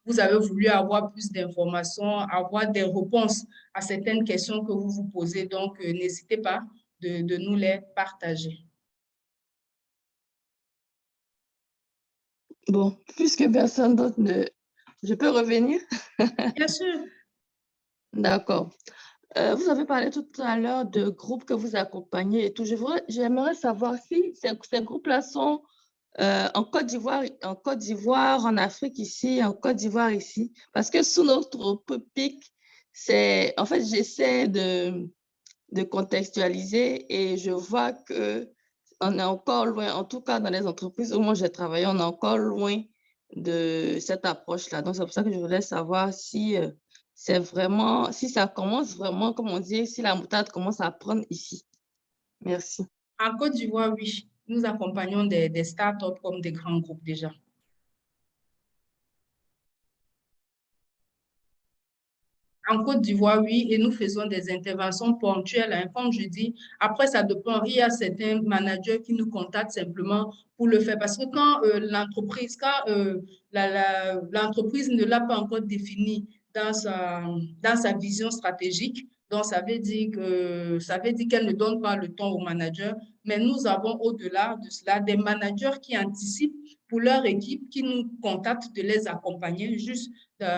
vous avez voulu avoir plus d'informations, avoir des réponses à certaines questions que vous vous posez. Donc, n'hésitez pas de nous les partager. Bon, puisque personne d'autre ne... Je peux revenir? Bien sûr. D'accord. Vous avez parlé tout à l'heure de groupes que vous accompagnez et tout. J'aimerais savoir si ces groupes-là sont en Côte d'Ivoire, en Afrique ici, en Côte d'Ivoire ici. Parce que sous notre pic, en fait, j'essaie de contextualiser et je vois qu'on est encore loin, en tout cas dans les entreprises où moi j'ai travaillé, on est encore loin de cette approche-là. Donc, c'est pour ça que je voulais savoir si c'est vraiment, si ça commence vraiment, comme on dit, si la moutarde commence à prendre ici. Merci. En Côte d'Ivoire, oui, nous accompagnons des startups comme des grands groupes déjà. En Côte d'Ivoire, oui, et nous faisons des interventions ponctuelles, hein, comme je dis. Après, ça dépend. Il y a certains managers qui nous contactent simplement pour le faire. Parce que quand l'entreprise ne l'a pas encore défini dans sa vision stratégique, donc ça veut dire qu'elle ne donne pas le temps aux managers. Mais nous avons au-delà de cela des managers qui anticipent pour leur équipe, qui nous contactent de les accompagner juste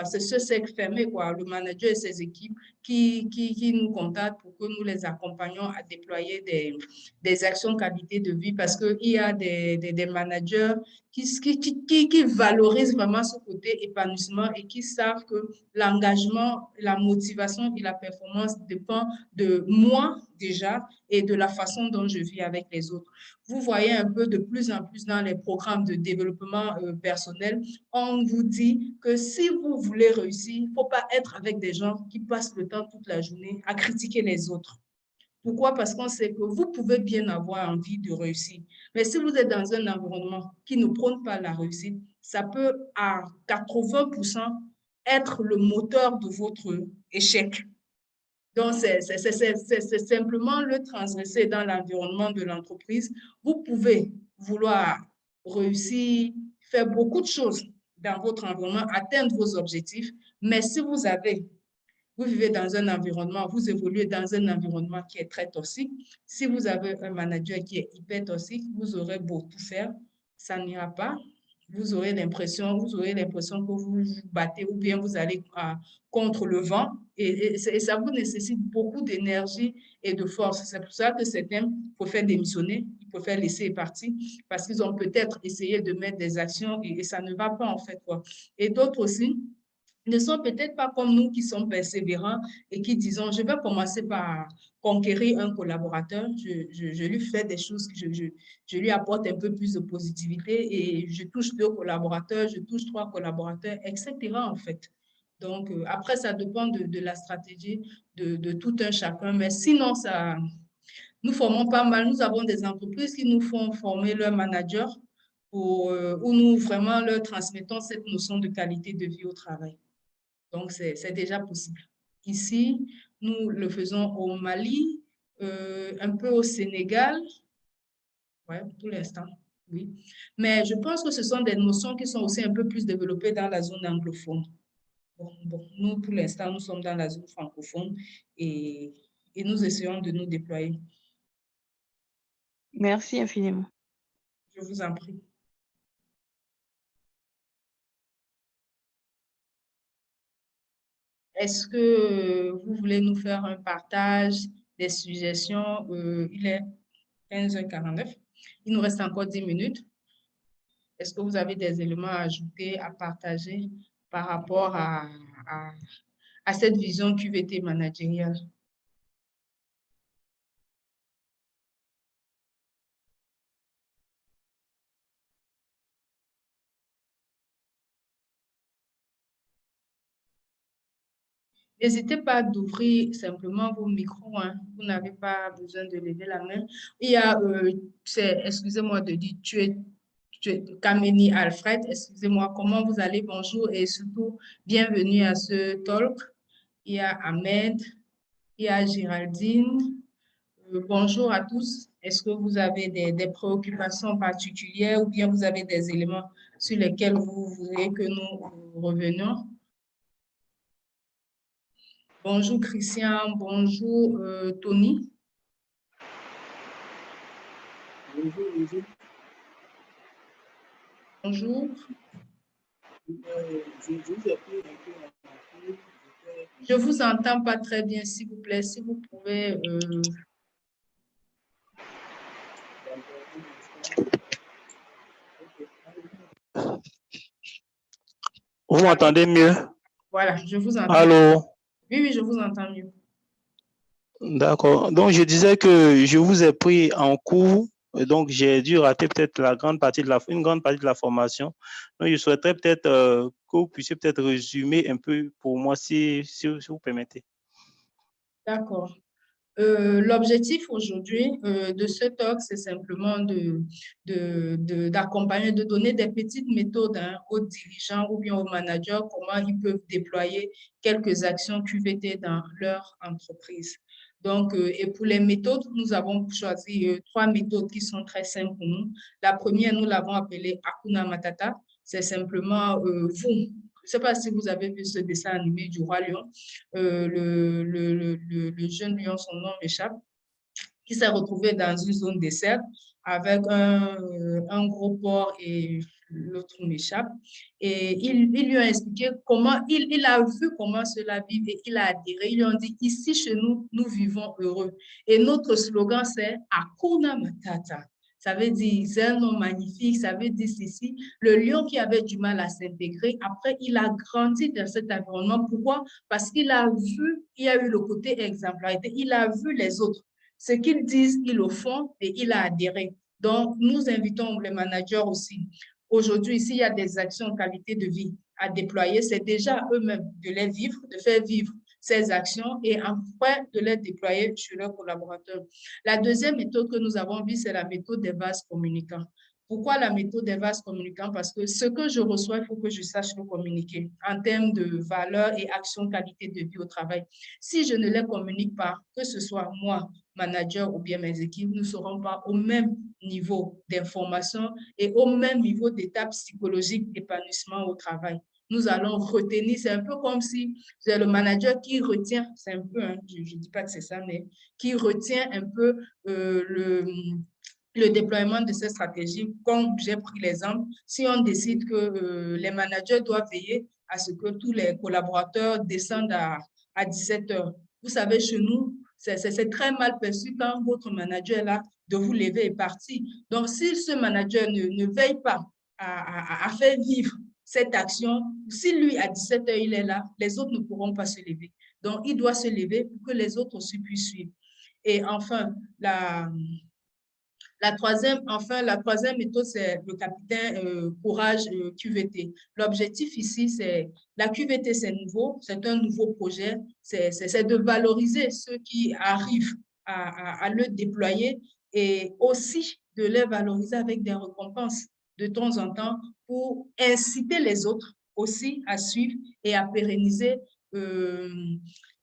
c'est ce cercle fermé, quoi, le manager et ses équipes qui nous contactent pour que nous les accompagnions à déployer des actions qualité de vie parce qu'il y a des managers qui valorisent vraiment ce côté épanouissement et qui savent que l'engagement, la motivation et la performance dépendent de moi déjà et de la façon dont je vis avec les autres. Vous voyez un peu de plus en plus dans les programmes de développement personnel, on vous dit que si vous voulez réussir, il ne faut pas être avec des gens qui passent le temps toute la journée à critiquer les autres. Pourquoi? Parce qu'on sait que vous pouvez bien avoir envie de réussir. Mais si vous êtes dans un environnement qui ne prône pas la réussite, ça peut à 80% être le moteur de votre échec. Donc, c'est simplement le transgresser dans l'environnement de l'entreprise. Vous pouvez vouloir réussir, faire beaucoup de choses dans votre environnement, atteindre vos objectifs, mais si vous vivez dans un environnement, vous évoluez dans un environnement qui est très toxique, si vous avez un manager qui est hyper toxique, vous aurez beau tout faire, ça n'ira pas. Vous aurez l'impression que vous vous battez ou bien vous allez contre le vent et ça vous nécessite beaucoup d'énergie et de force. C'est pour ça que certains préfèrent démissionner, ils préfèrent laisser partir parce qu'ils ont peut-être essayé de mettre des actions et ça ne va pas en fait, quoi. Et d'autres aussi ne sont peut-être pas comme nous qui sommes persévérants et qui disons, je vais commencer par conquérir un collaborateur, je lui fais des choses, je lui apporte un peu plus de positivité et je touche 2 collaborateurs, je touche 3 collaborateurs, etc. en fait. Donc, après, ça dépend de la stratégie de tout un chacun, mais sinon, nous formons pas mal. Nous avons des entreprises qui nous font former leurs managers où nous vraiment leur transmettons cette notion de qualité de vie au travail. Donc, c'est déjà possible. Ici, nous le faisons au Mali, un peu au Sénégal, ouais, pour l'instant, oui. Mais je pense que ce sont des notions qui sont aussi un peu plus développées dans la zone anglophone. Bon, nous, pour l'instant, nous sommes dans la zone francophone et nous essayons de nous déployer. Merci infiniment. Je vous en prie. Est-ce que vous voulez nous faire un partage, des suggestions? Il est 15h49. Il nous reste encore 10 minutes. Est-ce que vous avez des éléments à ajouter, à partager par rapport à cette vision QVT managériale? N'hésitez pas d'ouvrir simplement vos micros, hein. Vous n'avez pas besoin de lever la main. Il y a, excusez-moi de dire, tu es Kameni Alfred, excusez-moi, comment vous allez? Bonjour et surtout, bienvenue à ce talk. Il y a Ahmed, il y a Géraldine. Bonjour à tous. Est-ce que vous avez des préoccupations particulières ou bien vous avez des éléments sur lesquels vous voudriez que nous revenions? Bonjour Christian, bonjour Tony. Bonjour, bonjour. Bonjour. Je vous appelle un peu en cours. Je vous entends pas très bien, s'il vous plaît. Si vous pouvez... Vous m'entendez mieux? Voilà, je vous entends. Allô? Oui, oui, je vous entends mieux. D'accord. Donc, je disais que je vous ai pris en cours. Donc, j'ai dû rater peut-être une grande partie de la formation. Donc, je souhaiterais peut-être que vous puissiez peut-être résumer un peu pour moi, si vous permettez. D'accord. L'objectif aujourd'hui de ce talk, c'est simplement d'accompagner, de donner des petites méthodes aux dirigeants ou bien aux managers, comment ils peuvent déployer quelques actions QVT dans leur entreprise. Donc, et pour les méthodes, nous avons choisi 3 méthodes qui sont très simples pour nous. La première, nous l'avons appelée Hakuna Matata. C'est simplement vous. Je ne sais pas si vous avez vu ce dessin animé du Roi Lion. Le jeune lion, son nom m'échappe, qui s'est retrouvé dans une zone déserte avec un gros porc et l'autre m'échappe. Et il lui a expliqué comment, il a vu comment cela vit et il a adhéré. Ils lui ont dit, ici chez nous, nous vivons heureux. Et notre slogan, c'est Hakuna Matata. Ça veut dire, c'est un nom magnifique, ça veut dire ceci. Le lion qui avait du mal à s'intégrer, après, il a grandi dans cet environnement. Pourquoi? Parce qu'il a vu, il y a eu le côté exemplarité, il a vu les autres. Ce qu'ils disent, ils le font et il a adhéré. Donc, nous invitons les managers aussi. Aujourd'hui, s'il y a des actions qualité de vie à déployer, c'est déjà à eux-mêmes de les vivre, de faire vivre ces actions et enfin de les déployer sur leurs collaborateurs. La deuxième méthode que nous avons vue, c'est la méthode des vases communicants. Pourquoi la méthode des vases communicants? Parce que ce que je reçois, il faut que je sache le communiquer en termes de valeur et action qualité de vie au travail. Si je ne les communique pas, que ce soit moi, manager ou bien mes équipes, nous ne serons pas au même niveau d'information et au même niveau d'état psychologique d'épanouissement au travail. Nous allons retenir, c'est un peu comme si c'est le manager qui retient, c'est un peu, hein, je ne dis pas que c'est ça, mais qui retient un peu le déploiement de ces stratégies. Comme j'ai pris l'exemple, si on décide que les managers doivent veiller à ce que tous les collaborateurs descendent à 17 heures. Vous savez, chez nous, c'est très mal perçu quand votre manager est là de vous lever et partir. Donc, si ce manager ne veille pas à faire vivre cette action, si lui, à 17 heures, il est là, les autres ne pourront pas se lever. Donc, il doit se lever pour que les autres aussi puissent suivre. Et enfin, la troisième méthode, c'est le capitaine Courage QVT. L'objectif ici, c'est la QVT, c'est nouveau, c'est un nouveau projet, c'est de valoriser ceux qui arrivent à le déployer et aussi de les valoriser avec des récompenses de temps en temps pour inciter les autres aussi à suivre et à pérenniser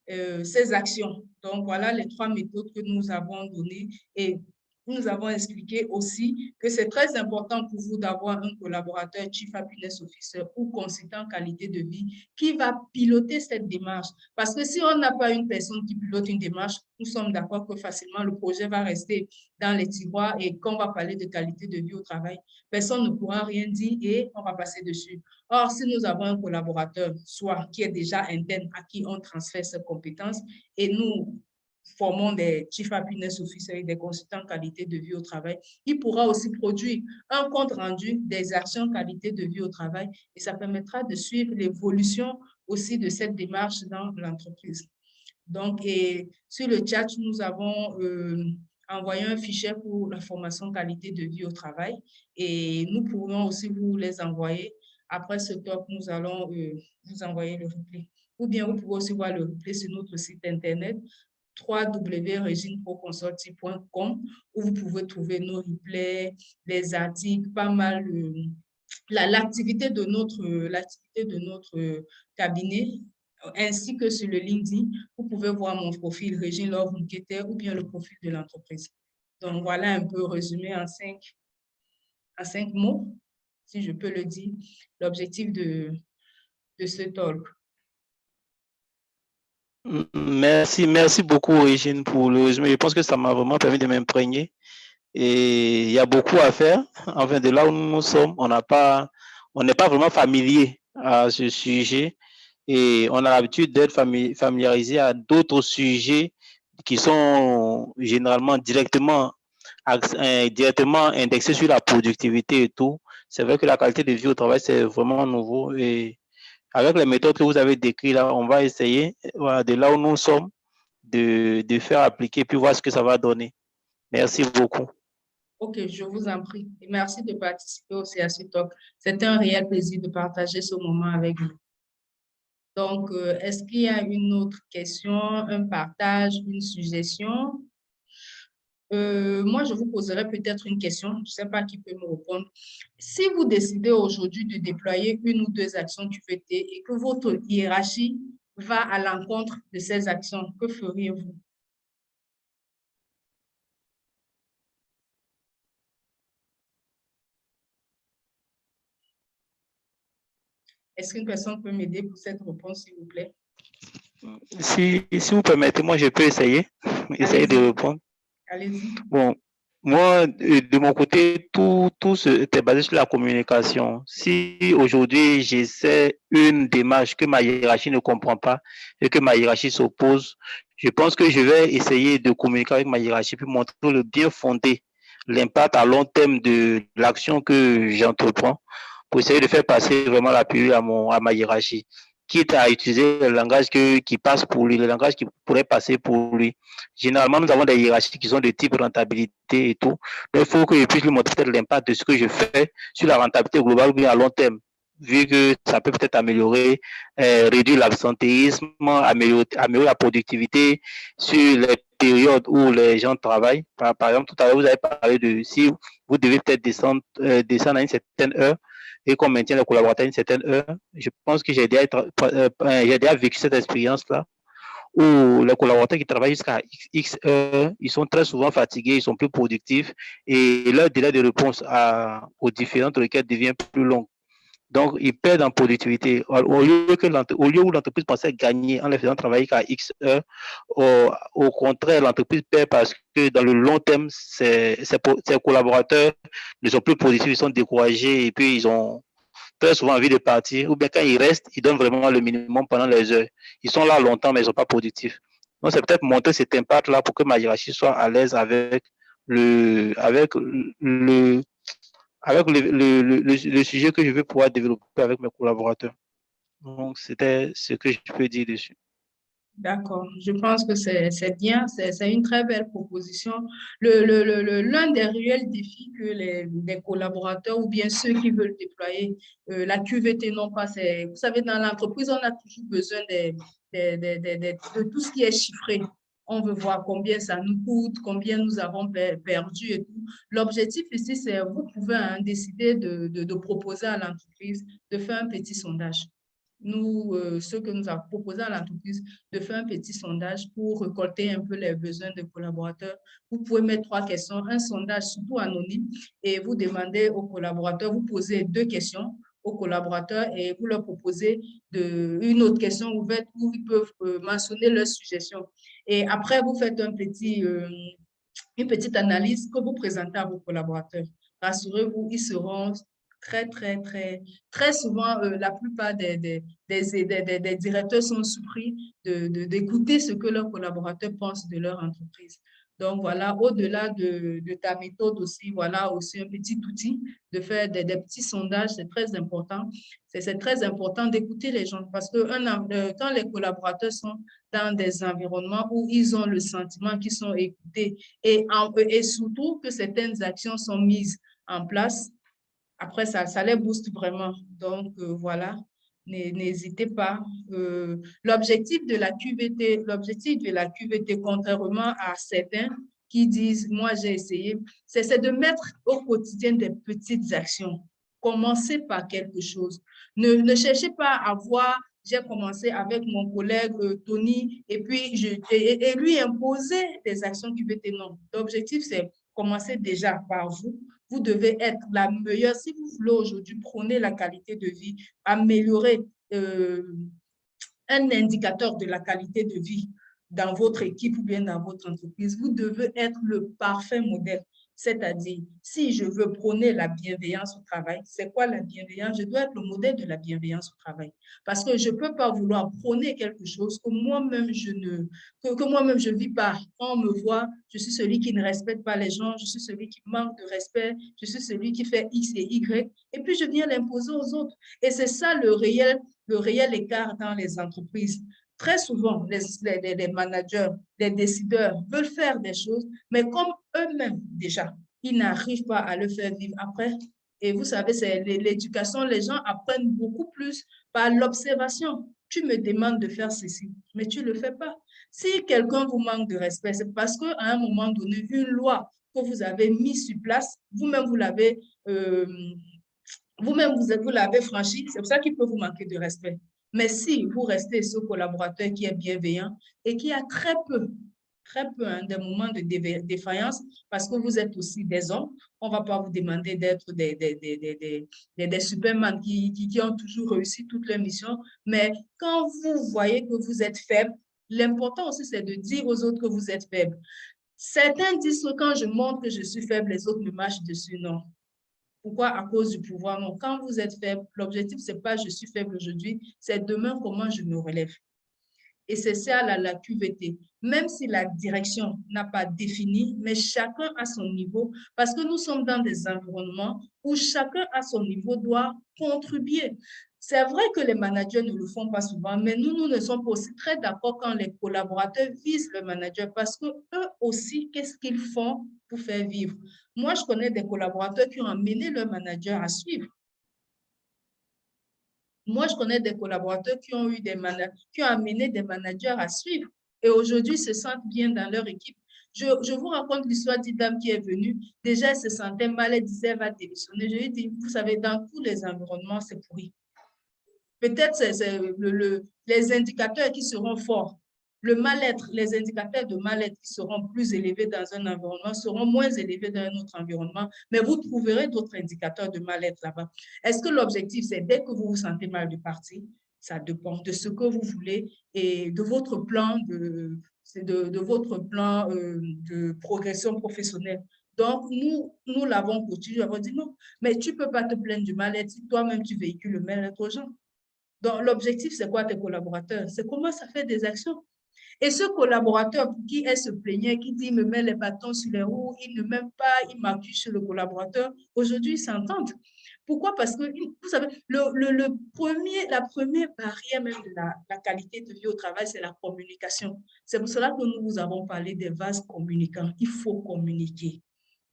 ces actions. Donc, voilà les trois méthodes que nous avons données et nous avons expliqué aussi que c'est très important pour vous d'avoir un collaborateur Chief Happiness Officer ou consultant qualité de vie qui va piloter cette démarche. Parce que si on n'a pas une personne qui pilote une démarche, nous sommes d'accord que facilement le projet va rester dans les tiroirs et quand on va parler de qualité de vie au travail, personne ne pourra rien dire et on va passer dessus. Or, si nous avons un collaborateur, soit qui est déjà interne, à qui on transfère ses compétences et nous formons des Chief Happiness Officers et des consultants qualité de vie au travail, il pourra aussi produire un compte rendu des actions qualité de vie au travail et ça permettra de suivre l'évolution aussi de cette démarche dans l'entreprise. Donc, et sur le chat, nous avons envoyé un fichier pour la formation qualité de vie au travail et nous pourrons aussi vous les envoyer. Après ce talk, nous allons vous envoyer le replay. Ou bien vous pouvez aussi voir le replay sur notre site internet www.regineproconsulting.com où vous pouvez trouver nos replays, les articles, pas mal, l'activité de notre cabinet, ainsi que sur le LinkedIn, vous pouvez voir mon profil Régine Love Mouketer ou bien le profil de l'entreprise. Donc, voilà un peu résumé en cinq mots, si je peux le dire, l'objectif de ce talk. Merci beaucoup, Régine, pour le résumé. Je pense que ça m'a vraiment permis de m'imprégner. Et il y a beaucoup à faire. Enfin, de là où nous sommes, on n'est pas vraiment familier à ce sujet. Et on a l'habitude d'être familiarisé à d'autres sujets qui sont généralement directement indexés sur la productivité et tout. C'est vrai que la qualité de vie au travail, c'est vraiment nouveau. Et avec les méthodes que vous avez décrites là, on va essayer, voilà, de là où nous sommes, de faire appliquer, puis voir ce que ça va donner. Merci beaucoup. Ok, je vous en prie. Et merci de participer aussi à ce talk. C'était un réel plaisir de partager ce moment avec vous. Donc, est-ce qu'il y a une autre question, un partage, une suggestion? Moi, je vous poserai peut-être une question, je ne sais pas qui peut me répondre. Si vous décidez aujourd'hui de déployer une ou deux actions QVT et que votre hiérarchie va à l'encontre de ces actions, que feriez-vous? Est-ce qu'une personne peut m'aider pour cette réponse, s'il vous plaît? Si vous permettez, moi, je peux essayer de répondre. Allez-y. Bon, moi, de mon côté, tout était basé sur la communication. Si aujourd'hui j'essaie une démarche que ma hiérarchie ne comprend pas et que ma hiérarchie s'oppose, je pense que je vais essayer de communiquer avec ma hiérarchie puis montrer le bien fondé, l'impact à long terme de l'action que j'entreprends pour essayer de faire passer vraiment la pilule à ma hiérarchie, quitte à utiliser le langage qui passe pour lui, le langage qui pourrait passer pour lui. Généralement, nous avons des hiérarchies qui sont de type rentabilité et tout. Donc, il faut que je puisse lui montrer l'impact de ce que je fais sur la rentabilité globale ou bien à long terme, vu que ça peut peut-être améliorer, réduire l'absentéisme, améliorer la productivité sur les périodes où les gens travaillent. Par exemple, tout à l'heure, vous avez parlé de si vous devez peut-être descendre à une certaine heure et qu'on maintient les collaborateurs à une certaine heure. Je pense que j'ai déjà vécu cette expérience-là où les collaborateurs qui travaillent jusqu'à X heures, ils sont très souvent fatigués, ils sont plus productifs et leur délai de réponse aux différentes requêtes devient plus long. Donc, ils perdent en productivité. Au lieu où l'entreprise pensait gagner en les faisant travailler qu'à X heures, au contraire, l'entreprise perd parce que dans le long terme, ses collaborateurs ne sont plus productifs, ils sont découragés et puis ils ont très souvent envie de partir, ou bien quand ils restent, ils donnent vraiment le minimum pendant les heures. Ils sont là longtemps, mais ils ne sont pas productifs. Donc, c'est peut-être montrer cet impact-là pour que ma hiérarchie soit à l'aise le, avec le, le sujet que je veux pouvoir développer avec mes collaborateurs. Donc, c'était ce que je peux dire dessus. D'accord, je pense que c'est bien, c'est une très belle proposition. L'un des réels défis que les collaborateurs ou bien ceux qui veulent déployer la QVT n'ont pas, c'est, vous savez, dans l'entreprise, on a toujours besoin de tout ce qui est chiffré. On veut voir combien ça nous coûte, combien nous avons perdu et tout. L'objectif ici, c'est vous pouvez décider de proposer à l'entreprise de faire un petit sondage. Nous, ce que nous avons proposé à l'entreprise, de faire un petit sondage pour récolter un peu les besoins des collaborateurs. Vous pouvez mettre 3 questions, un sondage surtout anonyme, et vous demandez aux collaborateurs, vous posez 2 questions aux collaborateurs et vous leur proposez une autre question ouverte où ils peuvent mentionner leurs suggestions. Et après, vous faites une petite analyse que vous présentez à vos collaborateurs. Rassurez-vous, ils seront très souvent, la plupart des directeurs sont surpris d'écouter ce que leurs collaborateurs pensent de leur entreprise. Donc, voilà, au-delà de ta méthode aussi, voilà aussi un petit outil de faire des petits sondages, c'est très important. C'est très important d'écouter les gens parce que quand les collaborateurs sont dans des environnements où ils ont le sentiment qu'ils sont écoutés et surtout que certaines actions sont mises en place, après, ça les booste vraiment. Donc, voilà, n'hésitez pas. L'objectif de la QVT, contrairement à certains qui disent, moi, j'ai essayé, c'est de mettre au quotidien des petites actions. Commencez par quelque chose. Ne cherchez pas à voir, j'ai commencé avec mon collègue Tony et puis et lui imposer des actions QVT. Non, l'objectif, c'est commencer déjà par vous. Vous devez être la meilleure. Si vous voulez aujourd'hui prôner la qualité de vie, améliorer un indicateur de la qualité de vie dans votre équipe ou bien dans votre entreprise, vous devez être le parfait modèle. C'est-à-dire, si je veux prôner la bienveillance au travail, c'est quoi la bienveillance? Je dois être le modèle de la bienveillance au travail. Parce que je ne peux pas vouloir prôner quelque chose que moi-même je ne vis pas. Quand on me voit, je suis celui qui ne respecte pas les gens, je suis celui qui manque de respect, je suis celui qui fait X et Y, et puis je viens l'imposer aux autres. Et c'est ça le réel écart dans les entreprises. Très souvent, les managers, les décideurs veulent faire des choses, mais comme eux-mêmes déjà, ils n'arrivent pas à le faire vivre après. Et vous savez, c'est l'éducation, les gens apprennent beaucoup plus par l'observation. Tu me demandes de faire ceci, mais tu ne le fais pas. Si quelqu'un vous manque de respect, c'est parce qu'à un moment donné, une loi que vous avez mise sur place, vous-même, vous l'avez vous l'avez franchi, c'est pour ça qu'il peut vous manquer de respect. Mais si vous restez ce collaborateur qui est bienveillant et qui a très peu des moments de défaillance, parce que vous êtes aussi des hommes, on ne va pas vous demander d'être des Superman qui ont toujours réussi toutes leurs missions, mais quand vous voyez que vous êtes faible, l'important aussi, c'est de dire aux autres que vous êtes faible. Certains disent que quand je montre que je suis faible, les autres me marchent dessus. Non. Pourquoi? À cause du pouvoir. Non. Quand vous êtes faible, l'objectif, ce n'est pas je suis faible aujourd'hui, c'est demain comment je me relève. Et c'est ça la QVT. Même si la direction n'a pas défini, mais chacun à son niveau, parce que nous sommes dans des environnements où chacun à son niveau doit contribuer. C'est vrai que les managers ne le font pas souvent, mais nous ne sommes pas aussi très d'accord quand les collaborateurs visent le manager parce que eux aussi, qu'est-ce qu'ils font pour faire vivre? Moi, je connais des collaborateurs qui ont amené leur manager à suivre. Moi, je connais des collaborateurs qui ont amené des managers à suivre et aujourd'hui se sentent bien dans leur équipe. Je vous raconte l'histoire d'une dame qui est venue. Déjà, elle se sentait mal, elle disait, elle va démissionner. Je lui ai dit, vous savez, dans tous les environnements, c'est pourri. Peut-être c'est les indicateurs qui seront forts. Le mal-être, les indicateurs de mal-être qui seront plus élevés dans un environnement seront moins élevés dans un autre environnement, mais vous trouverez d'autres indicateurs de mal-être là-bas. Est-ce que l'objectif, c'est dès que vous vous sentez mal de partir? Ça dépend de ce que vous voulez et de votre plan de progression professionnelle. Donc, nous l'avons coaché, nous avons dit non, mais tu ne peux pas te plaindre du mal-être si toi-même tu véhicules le mal-être aux gens. Donc, l'objectif, c'est quoi tes collaborateurs? C'est comment ça fait des actions. Et ce collaborateur pour qui elle se plaignait, qui dit, il me met les bâtons sur les roues, il ne m'aime pas, il m'accuse sur le collaborateur, aujourd'hui, ils s'entendent. Pourquoi? Parce que, vous savez, la première barrière même de la qualité de vie au travail, c'est la communication. C'est pour cela que nous vous avons parlé des vases communicants. Il faut communiquer.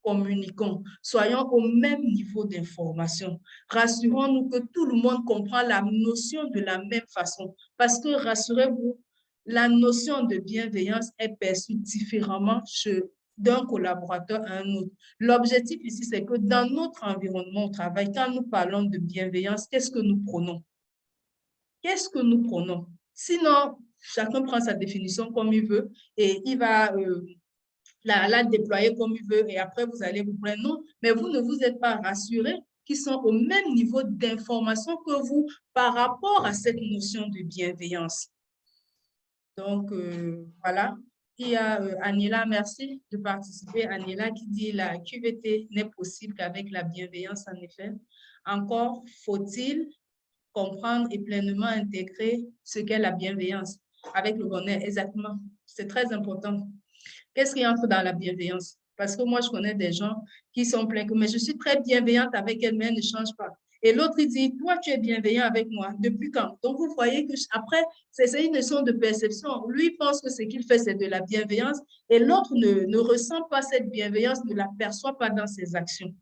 Communiquons, soyons au même niveau d'information. Rassurons-nous que tout le monde comprend la notion de la même façon. Parce que, rassurez-vous, la notion de bienveillance est perçue différemment d'un collaborateur à un autre. L'objectif ici, c'est que dans notre environnement au travail, quand nous parlons de bienveillance, qu'est-ce que nous prenons? Qu'est-ce que nous prenons? Sinon, chacun prend sa définition comme il veut et il va la déployer comme il veut et après vous allez vous plaindre. Non, mais vous ne vous êtes pas rassurés qu'ils sont au même niveau d'information que vous par rapport à cette notion de bienveillance. Donc, voilà. Il y a Aniela, merci de participer. Aniela qui dit la QVT n'est possible qu'avec la bienveillance, en effet. Encore faut-il comprendre et pleinement intégrer ce qu'est la bienveillance avec le bonheur. Exactement. C'est très important. Qu'est-ce qui entre dans la bienveillance? Parce que moi, je connais des gens qui sont pleins que, mais je suis très bienveillante avec elle, mais elle ne change pas. Et l'autre, il dit, toi, tu es bienveillant avec moi. Depuis quand? Donc, vous voyez que après, c'est une notion de perception. Lui pense que ce qu'il fait, c'est de la bienveillance et l'autre ne ressent pas cette bienveillance, ne la perçoit pas dans ses actions.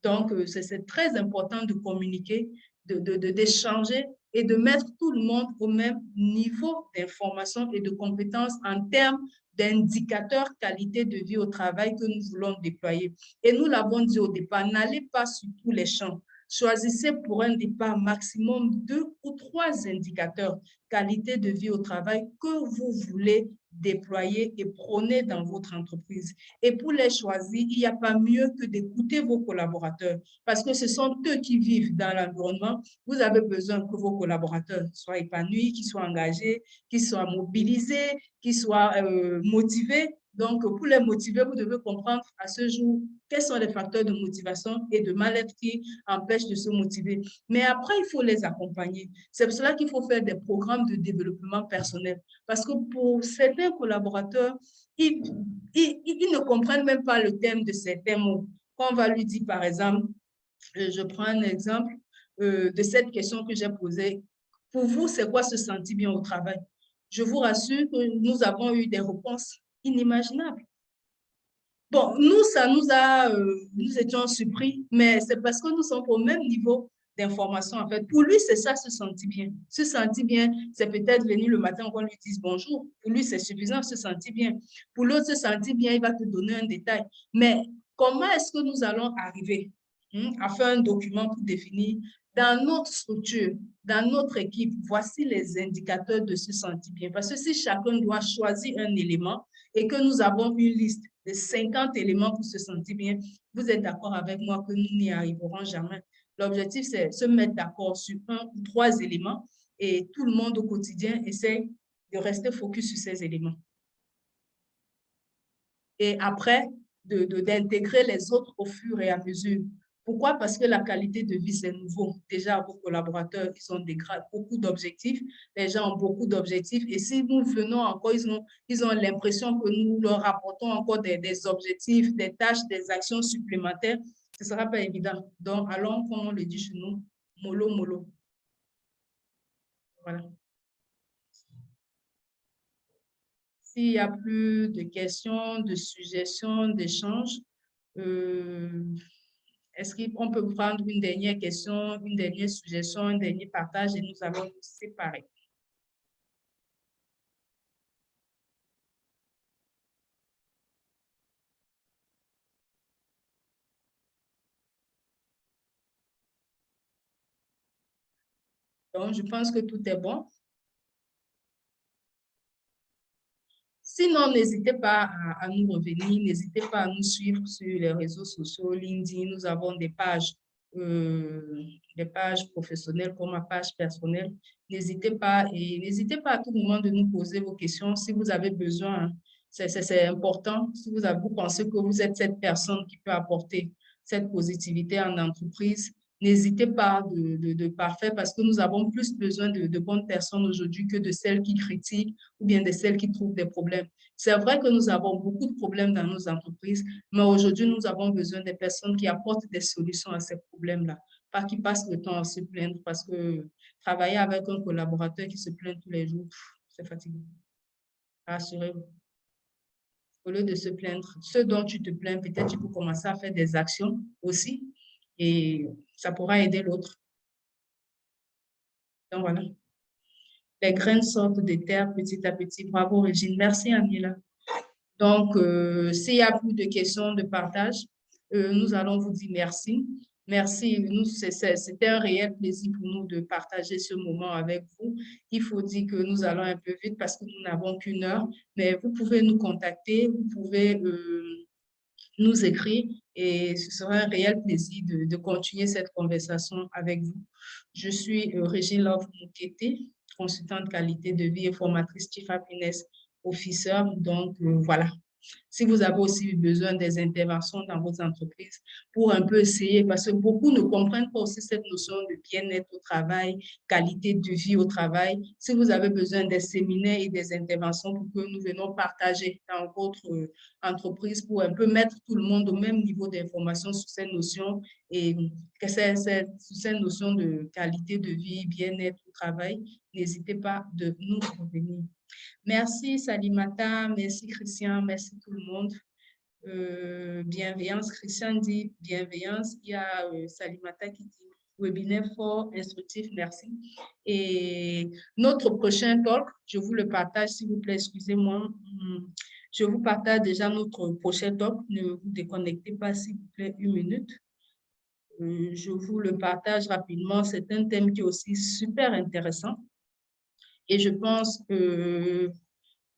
Donc, c'est très important de communiquer, d'échanger et de mettre tout le monde au même niveau d'information et de compétences en termes d'indicateurs qualité de vie au travail que nous voulons déployer. Et nous l'avons dit au départ, n'allez pas sur tous les champs. Choisissez pour un départ maximum 2 ou 3 indicateurs qualité de vie au travail que vous voulez déployer et prôner dans votre entreprise. Et pour les choisir, il n'y a pas mieux que d'écouter vos collaborateurs parce que ce sont eux qui vivent dans l'environnement. Vous avez besoin que vos collaborateurs soient épanouis, qu'ils soient engagés, qu'ils soient mobilisés, qu'ils soient motivés. Donc, pour les motiver, vous devez comprendre à ce jour quels sont les facteurs de motivation et de mal-être qui empêchent de se motiver. Mais après, il faut les accompagner. C'est pour cela qu'il faut faire des programmes de développement personnel. Parce que pour certains collaborateurs, ils ne comprennent même pas le thème de certains mots. Quand on va lui dire, par exemple, je prends un exemple de cette question que j'ai posée. Pour vous, c'est quoi se sentir bien au travail? Je vous rassure que nous avons eu des réponses inimaginables. Bon, nous, nous étions surpris, mais c'est parce que nous sommes au même niveau d'information, en fait. Pour lui, c'est ça, se sentir bien. Se sentir bien, c'est peut-être venir le matin, on lui dise bonjour. Pour lui, c'est suffisant, se sentir bien. Pour l'autre, se sentir bien, il va te donner un détail. Mais comment est-ce que nous allons arriver à faire un document pour définir dans notre structure, dans notre équipe, voici les indicateurs de se sentir bien. Parce que si chacun doit choisir un élément et que nous avons une liste de 50 éléments pour se sentir bien, vous êtes d'accord avec moi que nous n'y arriverons jamais. L'objectif, c'est se mettre d'accord sur 1 ou 3 éléments et tout le monde au quotidien essaie de rester focus sur ces éléments. et après, d'intégrer les autres au fur et à mesure. Pourquoi? Parce que la qualité de vie, c'est nouveau. Déjà, vos collaborateurs, ils ont beaucoup d'objectifs. Les gens ont beaucoup d'objectifs. Et si nous venons encore, ils ont l'impression que nous leur apportons encore des objectifs, des tâches, des actions supplémentaires. Ce ne sera pas évident. Donc, allons, comme on le dit chez nous, mollo, mollo. Voilà. S'il n'y a plus de questions, de suggestions, d'échanges, est-ce qu'on peut prendre une dernière question, une dernière suggestion, un dernier partage et nous allons nous séparer? Donc, je pense que tout est bon. Sinon, n'hésitez pas à nous revenir, n'hésitez pas à nous suivre sur les réseaux sociaux, LinkedIn. Nous avons des pages professionnelles comme ma page personnelle. N'hésitez pas à tout moment de nous poser vos questions si vous avez besoin. C'est important. Si vous pensez que vous êtes cette personne qui peut apporter cette positivité en entreprise, n'hésitez pas de parfaire parce que nous avons plus besoin de bonnes personnes aujourd'hui que de celles qui critiquent ou bien de celles qui trouvent des problèmes. C'est vrai que nous avons beaucoup de problèmes dans nos entreprises, mais aujourd'hui, nous avons besoin de personnes qui apportent des solutions à ces problèmes-là, pas qui passent le temps à se plaindre parce que travailler avec un collaborateur qui se plaint tous les jours, c'est fatigant. Rassurez-vous. Au lieu de se plaindre, ce dont tu te plains, peut-être tu peux commencer à faire des actions aussi et ça pourra aider l'autre. Donc voilà. Les graines sortent de terre petit à petit. Bravo, Régine. Merci, Angela. Donc, s'il n'y a plus de questions de partage, nous allons vous dire merci. Merci. C'était un réel plaisir pour nous de partager ce moment avec vous. Il faut dire que nous allons un peu vite parce que nous n'avons qu'une heure, mais vous pouvez nous contacter, vous pouvez nous écrire et ce sera un réel plaisir de continuer cette conversation avec vous. Je suis Régine Love Moukete, consultante qualité de vie et formatrice Chief Happiness Officer. Donc, voilà. Si vous avez aussi besoin des interventions dans vos entreprises pour un peu essayer, parce que beaucoup ne comprennent pas aussi cette notion de bien-être au travail, qualité de vie au travail. Si vous avez besoin des séminaires et des interventions pour que nous venons partager dans votre entreprise pour un peu mettre tout le monde au même niveau d'information sur ces notions et que sur ces notions de qualité de vie, bien-être au travail, n'hésitez pas de nous revenir. Merci Salimata, merci Christian, merci tout le monde. Bienveillance, Christian dit bienveillance. Il y a Salimata qui dit webinaire fort, instructif, merci. Et notre prochain talk, je vous le partage s'il vous plaît, excusez-moi. Je vous partage déjà notre prochain talk. Ne vous déconnectez pas s'il vous plaît une minute. Je vous le partage rapidement. C'est un thème qui est aussi super intéressant. Et je pense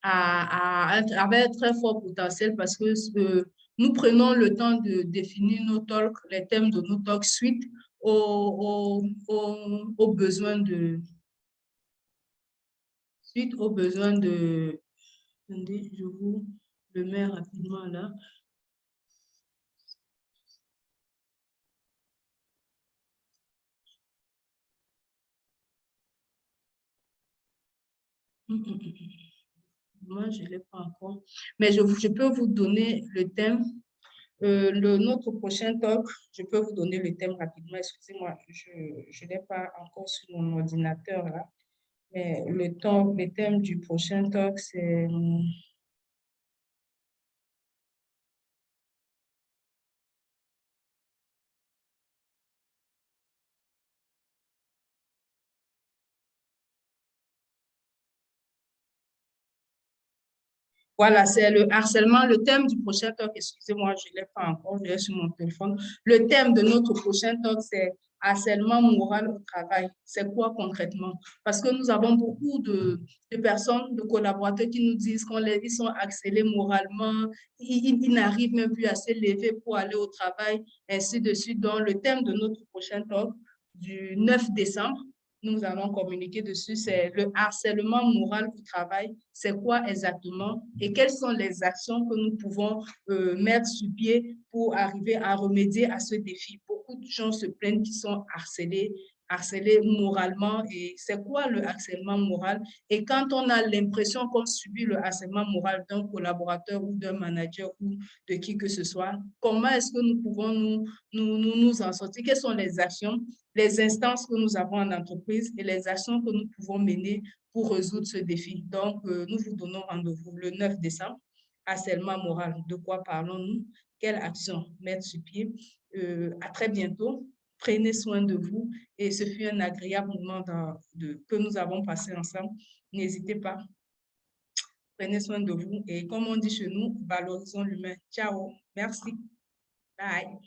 avait un très fort potentiel parce que nous prenons le temps de définir nos talks, les thèmes de nos talks suite aux besoins de... Attendez, je vous le mets rapidement là. Moi, je ne l'ai pas encore. Mais je peux vous donner le thème. Notre prochain talk, je peux vous donner le thème rapidement. Excusez-moi, je ne l'ai pas encore sur mon ordinateur là. Mais le thème du prochain talk, c'est... Voilà, c'est le harcèlement. Le thème du prochain talk, excusez-moi, je ne l'ai pas encore, je l'ai sur mon téléphone. Le thème de notre prochain talk, c'est harcèlement moral au travail. C'est quoi concrètement? Parce que nous avons beaucoup de personnes, de collaborateurs qui nous disent qu'ils sont harcelés moralement, ils n'arrivent même plus à se lever pour aller au travail, ainsi de suite. Donc, le thème de notre prochain talk du 9 décembre, nous allons communiquer dessus, c'est le harcèlement moral au travail. C'est quoi exactement et quelles sont les actions que nous pouvons mettre sur pied pour arriver à remédier à ce défi. Beaucoup de gens se plaignent qu'ils sont harcelés moralement. Et c'est quoi le harcèlement moral? Et quand on a l'impression qu'on subit le harcèlement moral d'un collaborateur ou d'un manager ou de qui que ce soit, comment est-ce que nous pouvons nous en sortir? Quelles sont les actions, les instances que nous avons en entreprise et les actions que nous pouvons mener pour résoudre ce défi? Donc, nous vous donnons rendez-vous le 9 décembre. Harcèlement moral, de quoi parlons-nous? Quelle action mettre sur pied? À très bientôt. Prenez soin de vous et ce fut un agréable moment que nous avons passé ensemble. N'hésitez pas. Prenez soin de vous et comme on dit chez nous, valorisons l'humain. Ciao. Merci. Bye.